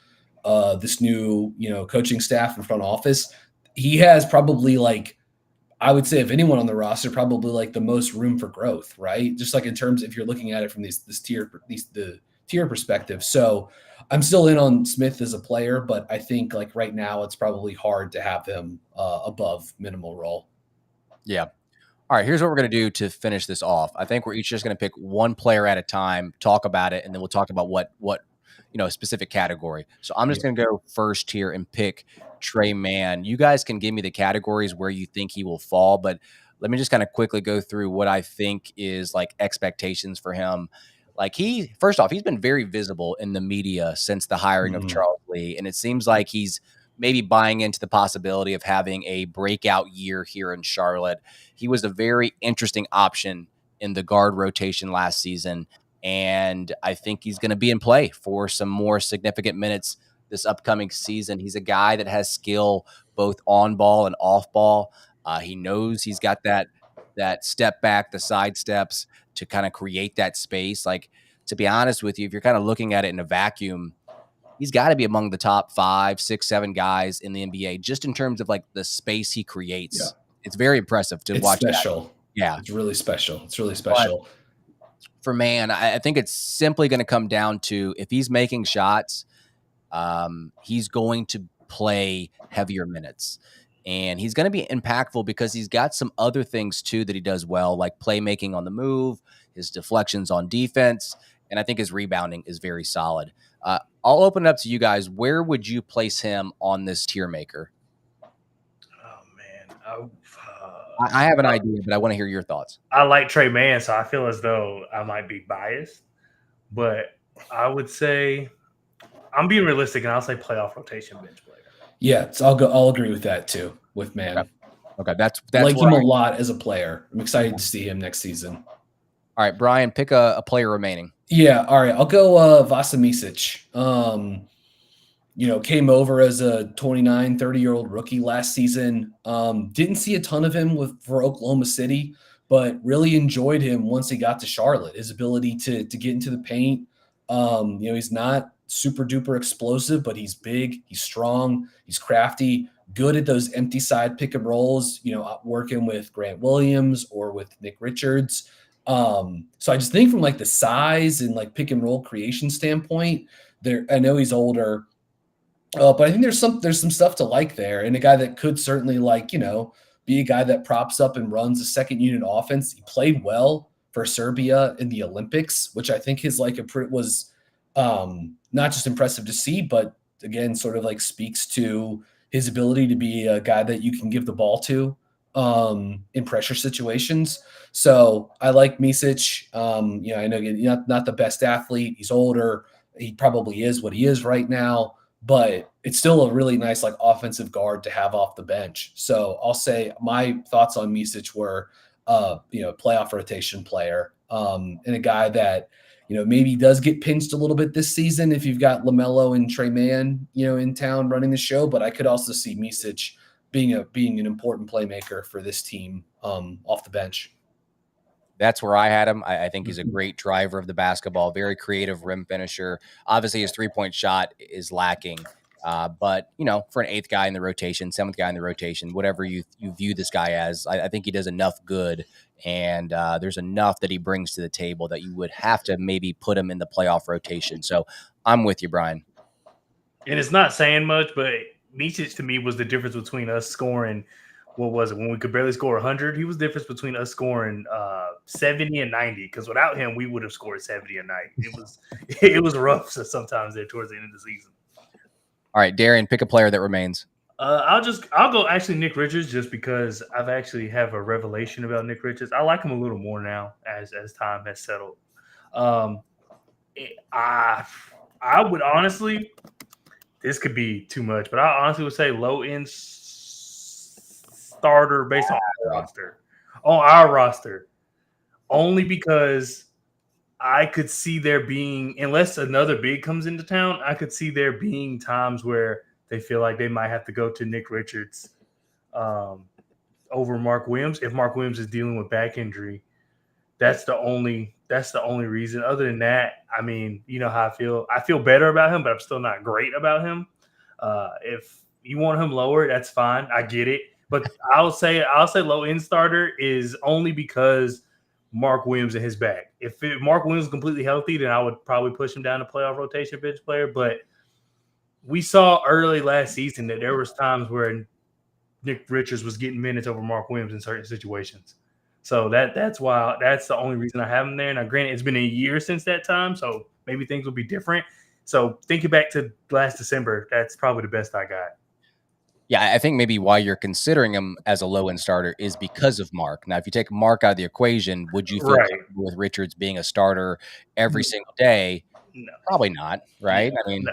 this new, coaching staff and front office. He has probably I would say, if anyone on the roster, probably the most room for growth, right? Just in terms, if you're looking at it from the tier perspective. So I'm still in on Smith as a player, but I think right now it's probably hard to have him above minimal role. Yeah. All right. Here's what we're going to do to finish this off. I think we're each just going to pick one player at a time, talk about it, and then we'll talk about what a specific category. So I'm just going to go first here and pick Tre Mann. You guys can give me the categories where you think he will fall, but let me just kind of quickly go through what I think is expectations for him. First off, he's been very visible in the media since the hiring of Charles Lee, and it seems like he's maybe buying into the possibility of having a breakout year here in Charlotte. He was a very interesting option in the guard rotation last season, and I think he's going to be in play for some more significant minutes this upcoming season. He's a guy that has skill both on ball and off ball. He knows he's got that step back, the side steps to kind of create that space. To be honest with you, if you're kind of looking at it in a vacuum, he's got to be among the top 5, 6, 7 guys in the NBA, just in terms of the space he creates. Yeah. It's very impressive to watch. Special. That. Yeah. It's really special. But for Mann, I think it's simply going to come down to, if he's making shots, he's going to play heavier minutes, and he's going to be impactful because he's got some other things too that he does well, like playmaking on the move, his deflections on defense, and I think his rebounding is very solid. I'll open it up to you guys. Where would you place him on this tier maker? Oh man, I have an idea, but I want to hear your thoughts. I like Tre Mann, so I feel as though I might be biased, but I would say I'm being realistic, and I'll say playoff rotation bench player. Yeah, so I'll agree with that too with Mann. Okay, that's I like him a lot as a player. I'm excited to see him next season. All right, Brian, pick a player remaining. Yeah, all right. I'll go Vasa Micic. Came over as a 29, 30-year-old rookie last season. Didn't see a ton of him for Oklahoma City, but really enjoyed him once he got to Charlotte. His ability to get into the paint. He's not super duper explosive, but he's big, he's strong, he's crafty, good at those empty side pick and rolls, working with Grant Williams or with Nick Richards. So I just think from the size and pick and roll creation standpoint, I know he's older, but I think there's some stuff to like there, and a guy that could certainly be a guy that props up and runs a second unit offense. He played well for Serbia in the Olympics, which I think was not just impressive to see, but again, sort of speaks to his ability to be a guy that you can give the ball to in pressure situations. So I like Micic. I know he's not the best athlete. He's older. He probably is what he is right now, but it's still a really nice offensive guard to have off the bench. So I'll say my thoughts on Micic were, playoff rotation player, and a guy that, maybe does get pinched a little bit this season if you've got LaMelo and Tre Mann, in town running the show. But I could also see Micic being an important playmaker for this team off the bench. That's where I had him. I think he's a great driver of the basketball, very creative rim finisher. Obviously, his three-point shot is lacking. But for an eighth guy in the rotation, seventh guy in the rotation, whatever you view this guy as, I think he does enough good, and there's enough that he brings to the table that you would have to maybe put him in the playoff rotation. So I'm with you, Brian. And it's not saying much, but Micic to me was the difference between us scoring. What was it when we could barely score 100? He was the difference between us scoring 70 and 90. Because without him, we would have scored 70 a night. It was rough sometimes there towards the end of the season. All right, Darian, pick a player that remains. I'll go actually Nick Richards, just because I've actually have a revelation about Nick Richards. I like him a little more now as time has settled. I would honestly, this could be too much, but I honestly would say low end starter based on our roster, only because I could see there being, unless another big comes into town, I could see there being times where they feel like they might have to go to Nick Richards over Mark Williams. If Mark Williams is dealing with back injury, that's the only reason. Other than that, I mean, you know how I feel. I feel better about him, but I'm still not great about him. If you want him lower, that's fine. I get it. But I'll say low end starter is only because Mark Williams in his back. If Mark Williams is completely healthy, then I would probably push him down to playoff rotation bench player. But we saw early last season that there was times where Nick Richards was getting minutes over Mark Williams in certain situations. So that's why that's the only reason I have him there. Now, granted, it's been a year since that time, so maybe things will be different. So thinking back to last December, that's probably the best I got. Yeah, I think maybe why you're considering him as a low-end starter is because of Mark. Now, if you take Mark out of the equation, would you feel comfortable with Richards being a starter every single day? No. Probably not, right? Yeah, I mean,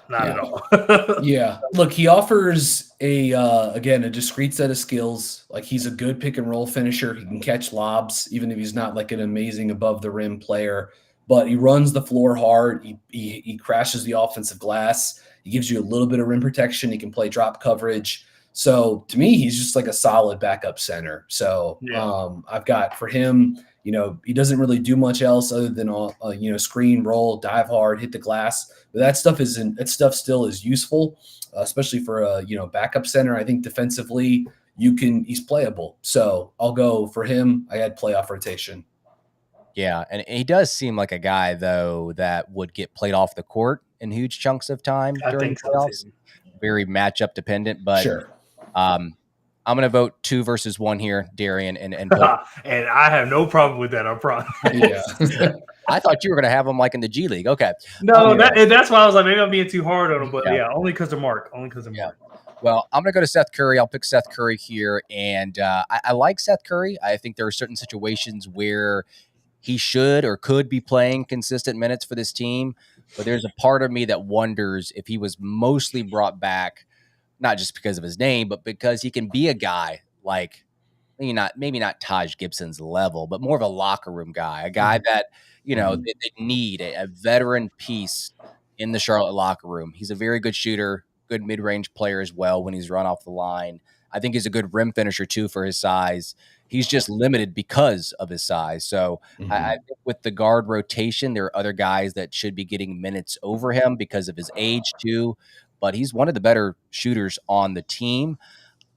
not at all. Yeah. Look, he offers a discrete set of skills. Like, he's a good pick and roll finisher. He can catch lobs, even if he's not like an amazing above the rim player. But he runs the floor hard. He crashes the offensive glass. He gives you a little bit of rim protection. He can play drop coverage. So to me, he's just like a solid backup center. So I've got for him, he doesn't really do much else other than screen, roll, dive hard, hit the glass. But that stuff still is useful, especially for a backup center. I think defensively he's playable. So I'll go for him. I had playoff rotation. Yeah, and he does seem like a guy, though, that would get played off the court in huge chunks of time during the playoffs. So very matchup dependent, but sure. I'm going to vote 2 versus 1 here, Darian, and and I have no problem with that. I promise. Yeah. I thought you were going to have him like in the G League. Okay. No, that's why I was like, maybe I'm being too hard on him, but only because of Mark. Mark. Well, I'm going to go to Seth Curry. I'll pick Seth Curry here, and I like Seth Curry. I think there are certain situations where he should or could be playing consistent minutes for this team. But there's a part of me that wonders if he was mostly brought back, not just because of his name, but because he can be a guy like maybe not Taj Gibson's level, but more of a locker room guy, a guy that, they need a veteran piece in the Charlotte locker room. He's a very good shooter, good mid-range player as well when he's run off the line. I think he's a good rim finisher too for his size. He's just limited because of his size. So I think with the guard rotation, there are other guys that should be getting minutes over him because of his age too. But he's one of the better shooters on the team.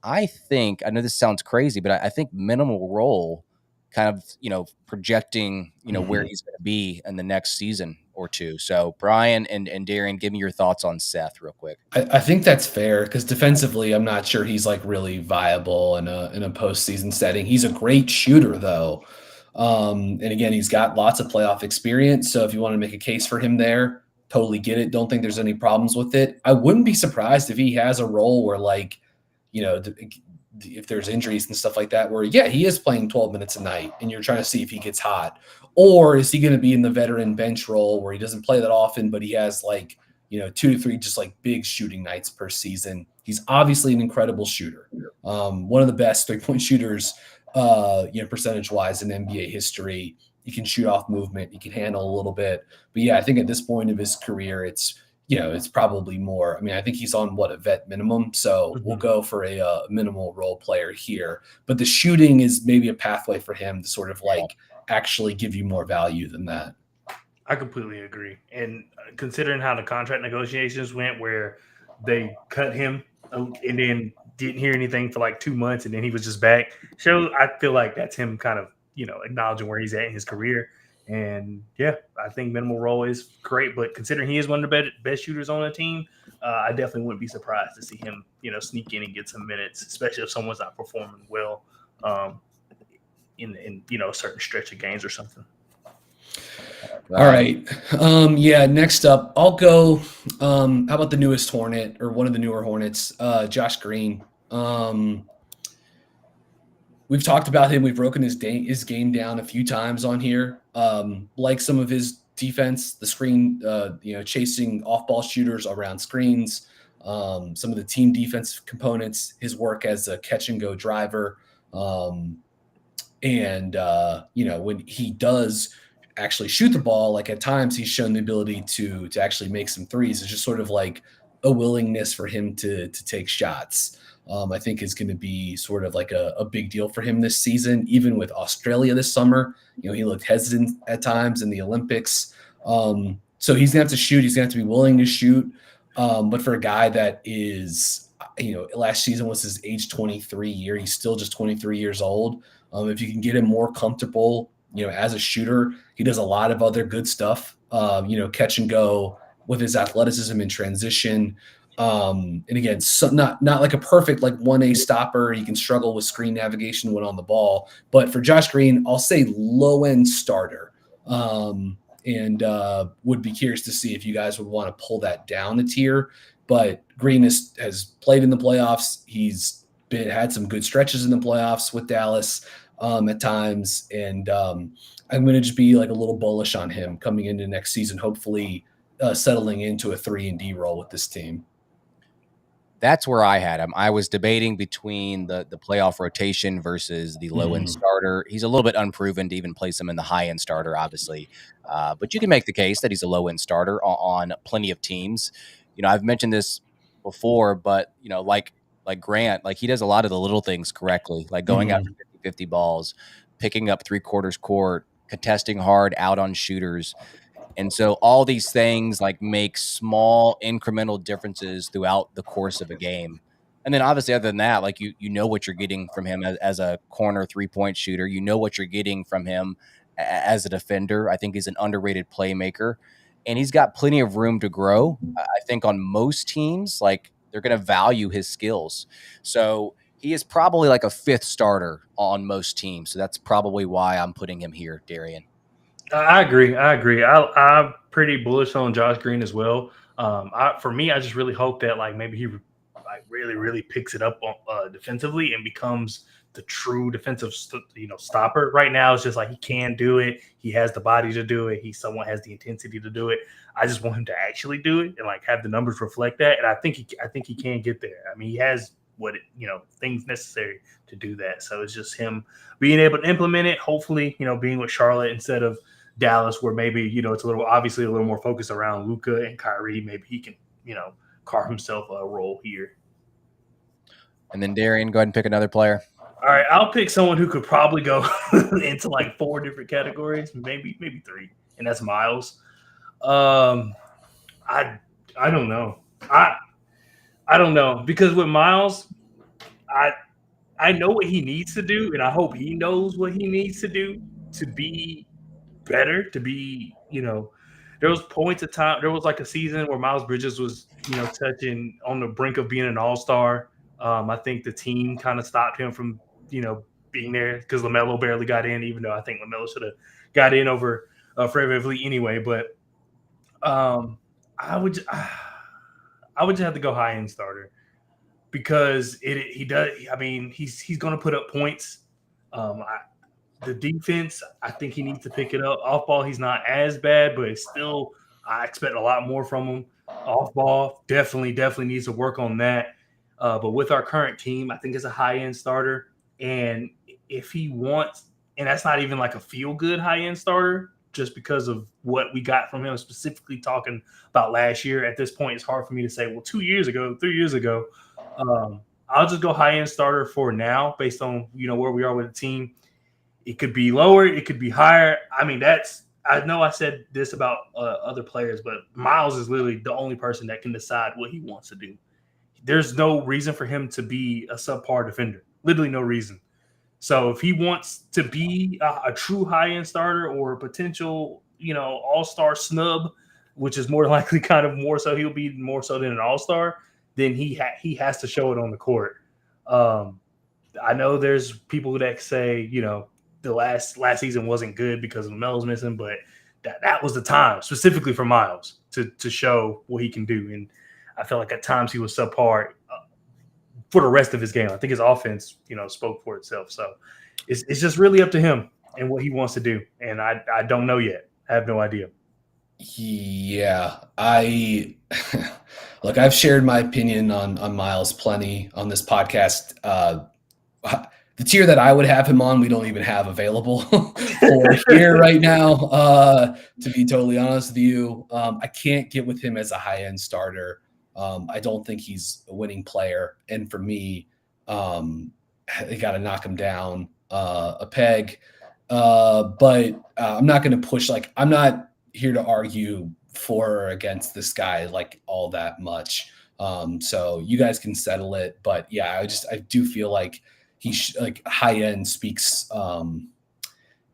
I know this sounds crazy, but I think minimal role kind of, projecting, where he's going to be in the next season or two. So Brian and Darian, give me your thoughts on Seth real quick. I think that's fair because defensively, I'm not sure he's like really viable in a postseason setting. He's a great shooter though. And again, he's got lots of playoff experience. So if you want to make a case for him there, totally get it. Don't think there's any problems with it. I wouldn't be surprised if he has a role where if there's injuries and stuff like that, where, he is playing 12 minutes a night and you're trying to see if he gets hot. Or is he going to be in the veteran bench role where he doesn't play that often, but he has 2 to 3 just like big shooting nights per season. He's obviously an incredible shooter. One of the best 3-point shooters, percentage-wise in NBA history. He can shoot off movement. He can handle a little bit. But, I think at this point of his career, it's probably more. I mean, I think he's on a vet minimum. So we'll go for a minimal role player here. But the shooting is maybe a pathway for him to sort of actually give you more value than that. I completely agree. And considering how the contract negotiations went, where they cut him and then didn't hear anything for like 2 months, and then he was just back, I feel like that's him kind of acknowledging where he's at in his career. And yeah, I think minimal role is great. But considering he is one of the best shooters on the team, I definitely wouldn't be surprised to see him sneak in and get some minutes, especially if someone's not performing well in a certain stretch of games or something. All right. Yeah, next up, I'll go. How about the newest Hornet, or one of the newer Hornets, Josh Green? We've talked about him. We've broken his game down a few times on here. Like some of his defense, the screen, chasing off-ball shooters around screens, some of the team defensive components, his work as a catch-and-go driver. When he does actually shoot the ball, like at times he's shown the ability to actually make some threes. It's just sort of like a willingness for him to take shots. I think is going to be sort of like a big deal for him this season. Even with Australia this summer, he looked hesitant at times in the Olympics. So he's gonna have to shoot. He's gonna have to be willing to shoot. But for a guy that is, last season was his age 23 year, he's still just 23 years old. If you can get him more comfortable, as a shooter, he does a lot of other good stuff, catch and go with his athleticism in transition. And again, not like a perfect, like 1A stopper. He can struggle with screen navigation when on the ball, but for Josh Green, I'll say low end starter. And would be curious to see if you guys would want to pull that down a tier, but Green has played in the playoffs. He's had some good stretches in the playoffs with Dallas at times. And I'm going to just be like a little bullish on him coming into next season, hopefully settling into a 3-and-D role with this team. That's where I had him. I was debating between the playoff rotation versus the low-end starter. He's a little bit unproven to even place him in the high-end starter, obviously. But you can make the case that he's a low-end starter on plenty of teams. I've mentioned this before, but, like Grant, like he does a lot of the little things correctly, like going out 50-50 balls, picking up three-quarters court, contesting hard out on shooters. And so all these things like make small incremental differences throughout the course of a game. And then obviously other than that, like you know what you're getting from him as a corner 3-point shooter. You know what you're getting from him as a defender. I think he's an underrated playmaker, and he's got plenty of room to grow. I think on most teams, like they're going to value his skills. So he is probably like a 5th starter on most teams. So that's probably why I'm putting him here, Darian. I agree. I'm pretty bullish on Josh Green as well. For me, I just really hope that like maybe he like really, really picks it up defensively and becomes the true defensive stopper. Right now, it's just like he can do it. He has the body to do it. He somewhat has the intensity to do it. I just want him to actually do it and like have the numbers reflect that. And I think he can get there. I mean, he has things necessary to do that. So it's just him being able to implement it. Hopefully, being with Charlotte instead of Dallas, where maybe it's a little more focused around Luka and Kyrie. Maybe he can carve himself a role here. And then Darian, go ahead and pick another player. All right, I'll pick someone who could probably go into like 4 different categories, maybe 3, and that's Miles. I don't know. I don't know, because with Miles, I know what he needs to do, and I hope he knows what he needs to do to be better, to be, there was points of time, there was like a season where Miles Bridges was, touching on the brink of being an all-star. I think the team kind of stopped him from, being there because LaMelo barely got in, even though I think LaMelo should have got in over Fred VanVleet anyway. But I would just have to go high-end starter, because he does. I mean, he's going to put up points. The defense, I think he needs to pick it up. Off ball, he's not as bad, but it's still, I expect a lot more from him. Off ball, definitely needs to work on that. But with our current team, I think it's a high-end starter. And if he wants, and that's not even like a feel-good high-end starter, just because of what we got from him, specifically talking about last year. At this point, it's hard for me to say, well, 2 years ago, 3 years ago. I'll just go high-end starter for now, based on where we are with the team. It could be lower, it could be higher. I mean, I know I said this about other players, but Miles is literally the only person that can decide what he wants to do. There's no reason for him to be a subpar defender. Literally no reason. So if he wants to be a true high-end starter or a potential, all-star snub, which is more likely kind of more so he'll be more so than an all-star, then he has to show it on the court. I know there's people that say, the last season wasn't good because of Melo's missing, but that was the time specifically for Miles to show what he can do. And I felt like at times he was subpar for the rest of his game. I think his offense, spoke for itself. So it's just really up to him and what he wants to do. And I don't know yet. I have no idea. Yeah, look, I've shared my opinion on Miles plenty on this podcast. The tier that I would have him on, we don't even have available for here right now. To be totally honest with you, I can't get with him as a high-end starter. I don't think he's a winning player. And for me, they got to knock him down a peg. But I'm not going to push, I'm not here to argue for or against this guy all that much. So you guys can settle it. But yeah, I do feel like he's high end speaks.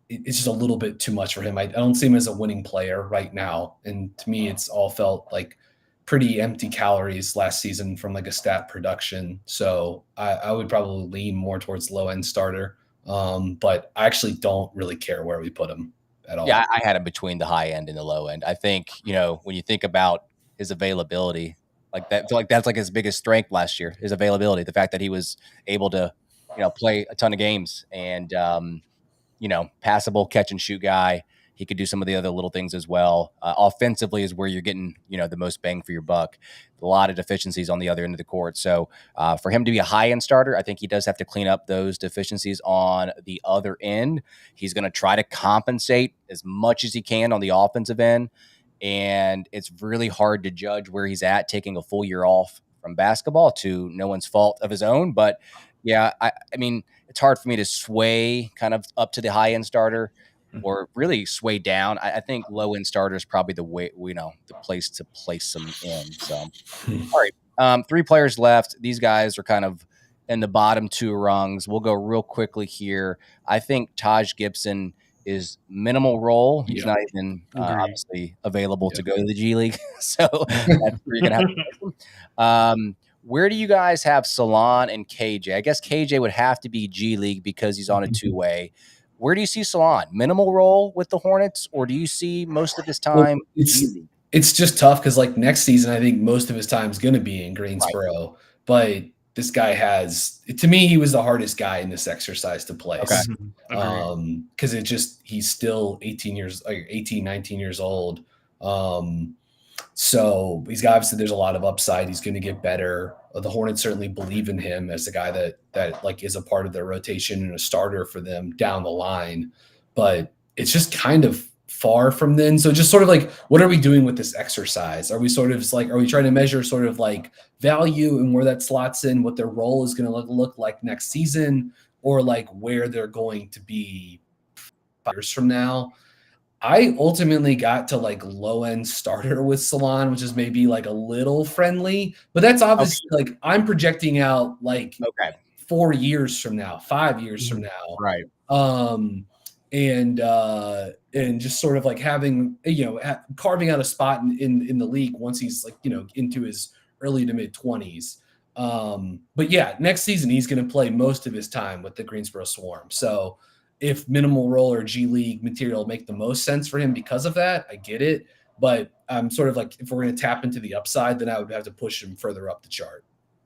It's just a little bit too much for him. I don't see him as a winning player right now. And to me, it's all felt like pretty empty calories last season from a stat production. So I would probably lean more towards low end starter. But I actually don't really care where we put him at all. Yeah, I had him between the high end and the low end. I think, when you think about his availability, I feel like that's his biggest strength last year, his availability, the fact that he was able to, play a ton of games and, passable catch and shoot guy. He could do some of the other little things as well. Offensively is where you're getting, the most bang for your buck. A lot of deficiencies on the other end of the court. So for him to be a high-end starter, I think he does have to clean up those deficiencies on the other end. He's going to try to compensate as much as he can on the offensive end. And it's really hard to judge where he's at taking a full year off from basketball to no one's fault of his own. But yeah, I mean, it's hard for me to sway kind of up to the high-end starter or really sway down. I think low-end starter is probably the way, the place to place them in. So, all right, 3 players left. These guys are kind of in the bottom 2 rungs. We'll go real quickly here. I think Taj Gibson is minimal role. He's not even obviously available to go to the G League. So that's where you're going to have to where do you guys have Salon and KJ? I guess KJ would have to be G League because he's on a 2-way. Where do you see Salon? Minimal role with the Hornets, or do you see most of his time? It's just tough because next season, I think most of his time is going to be in Greensboro. Right. But this guy to me, he was the hardest guy in this exercise to place. Okay. Because he's still 18, 19 years old. So obviously there's a lot of upside. He's going to get better. The Hornets certainly believe in him as a guy that is a part of their rotation and a starter for them down the line. But it's just kind of far from then. So just sort of what are we doing with this exercise? Are we sort of are we trying to measure sort of value and where that slots in, what their role is going to look like next season, or where they're going to be 5 years from now? I ultimately got to low end starter with Salon, which is maybe a little friendly, but that's obviously I'm projecting out 4 years from now, 5 years from now. Right. And just sort of having, carving out a spot in the league once he's into his early to mid 20s. But yeah, next season, he's going to play most of his time with the Greensboro Swarm. So if minimal role or G League material make the most sense for him because of that, I get it. But I'm sort of if we're going to tap into the upside, then I would have to push him further up the chart.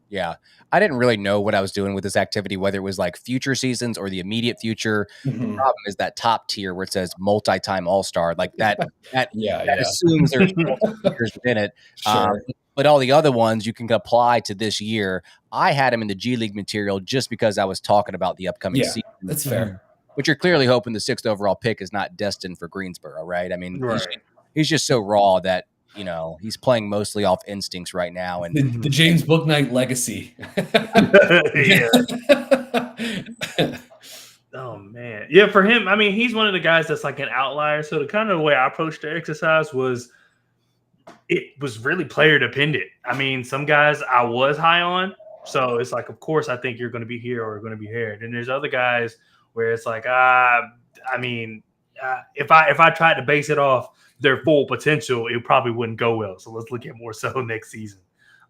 Yeah. I didn't really know what I was doing with this activity, whether it was future seasons or the immediate future. Mm-hmm. The problem is that top tier where it says multi-time all-star, that assumes there's multiple years in it. Sure. But all the other ones you can apply to this year. I had him in the G League material just because I was talking about the upcoming season. That's fair. But you're clearly hoping the 6th overall pick is not destined for Greensboro, right? I mean, he's just so raw that, he's playing mostly off instincts right now. And the James Bouknight legacy. Oh, man. Man, yeah, for him, I mean, he's one of the guys that's like an outlier. So the kind of way I approached the exercise was it was really player dependent. I mean, some guys I was high on, so it's like, of course, I think you're going to be here or going to be here. And there's other guys where it's like, I mean, if I tried to base it off their full potential, it probably wouldn't go well. So let's look at more so next season.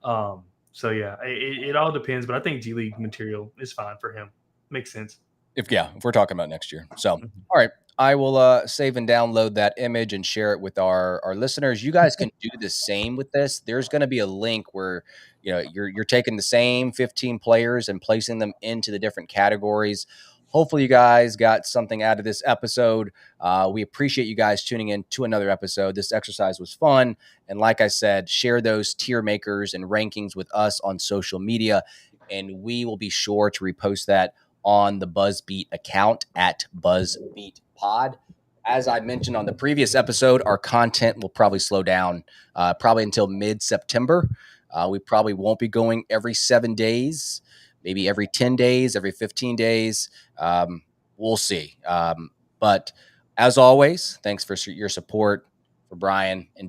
So yeah, it all depends, but I think G League material is fine for him. Makes sense. If we're talking about next year. So, Mhm. all right, I will save and download that image and share it with our listeners. You guys can do the same with this. There's going to be a link where you're taking the same 15 players and placing them into the different categories. Hopefully, you guys got something out of this episode. We appreciate you guys tuning in to another episode. This exercise was fun, and like I said, share those tier makers and rankings with us on social media, and we will be sure to repost that on the BuzzBeat account at BuzzBeat Pod. As I mentioned on the previous episode, our content will probably slow down probably until mid-September. We probably won't be going every 7 days, maybe every 10 days, every 15 days. We'll see. But as always, thanks for your support for Brian and Dave.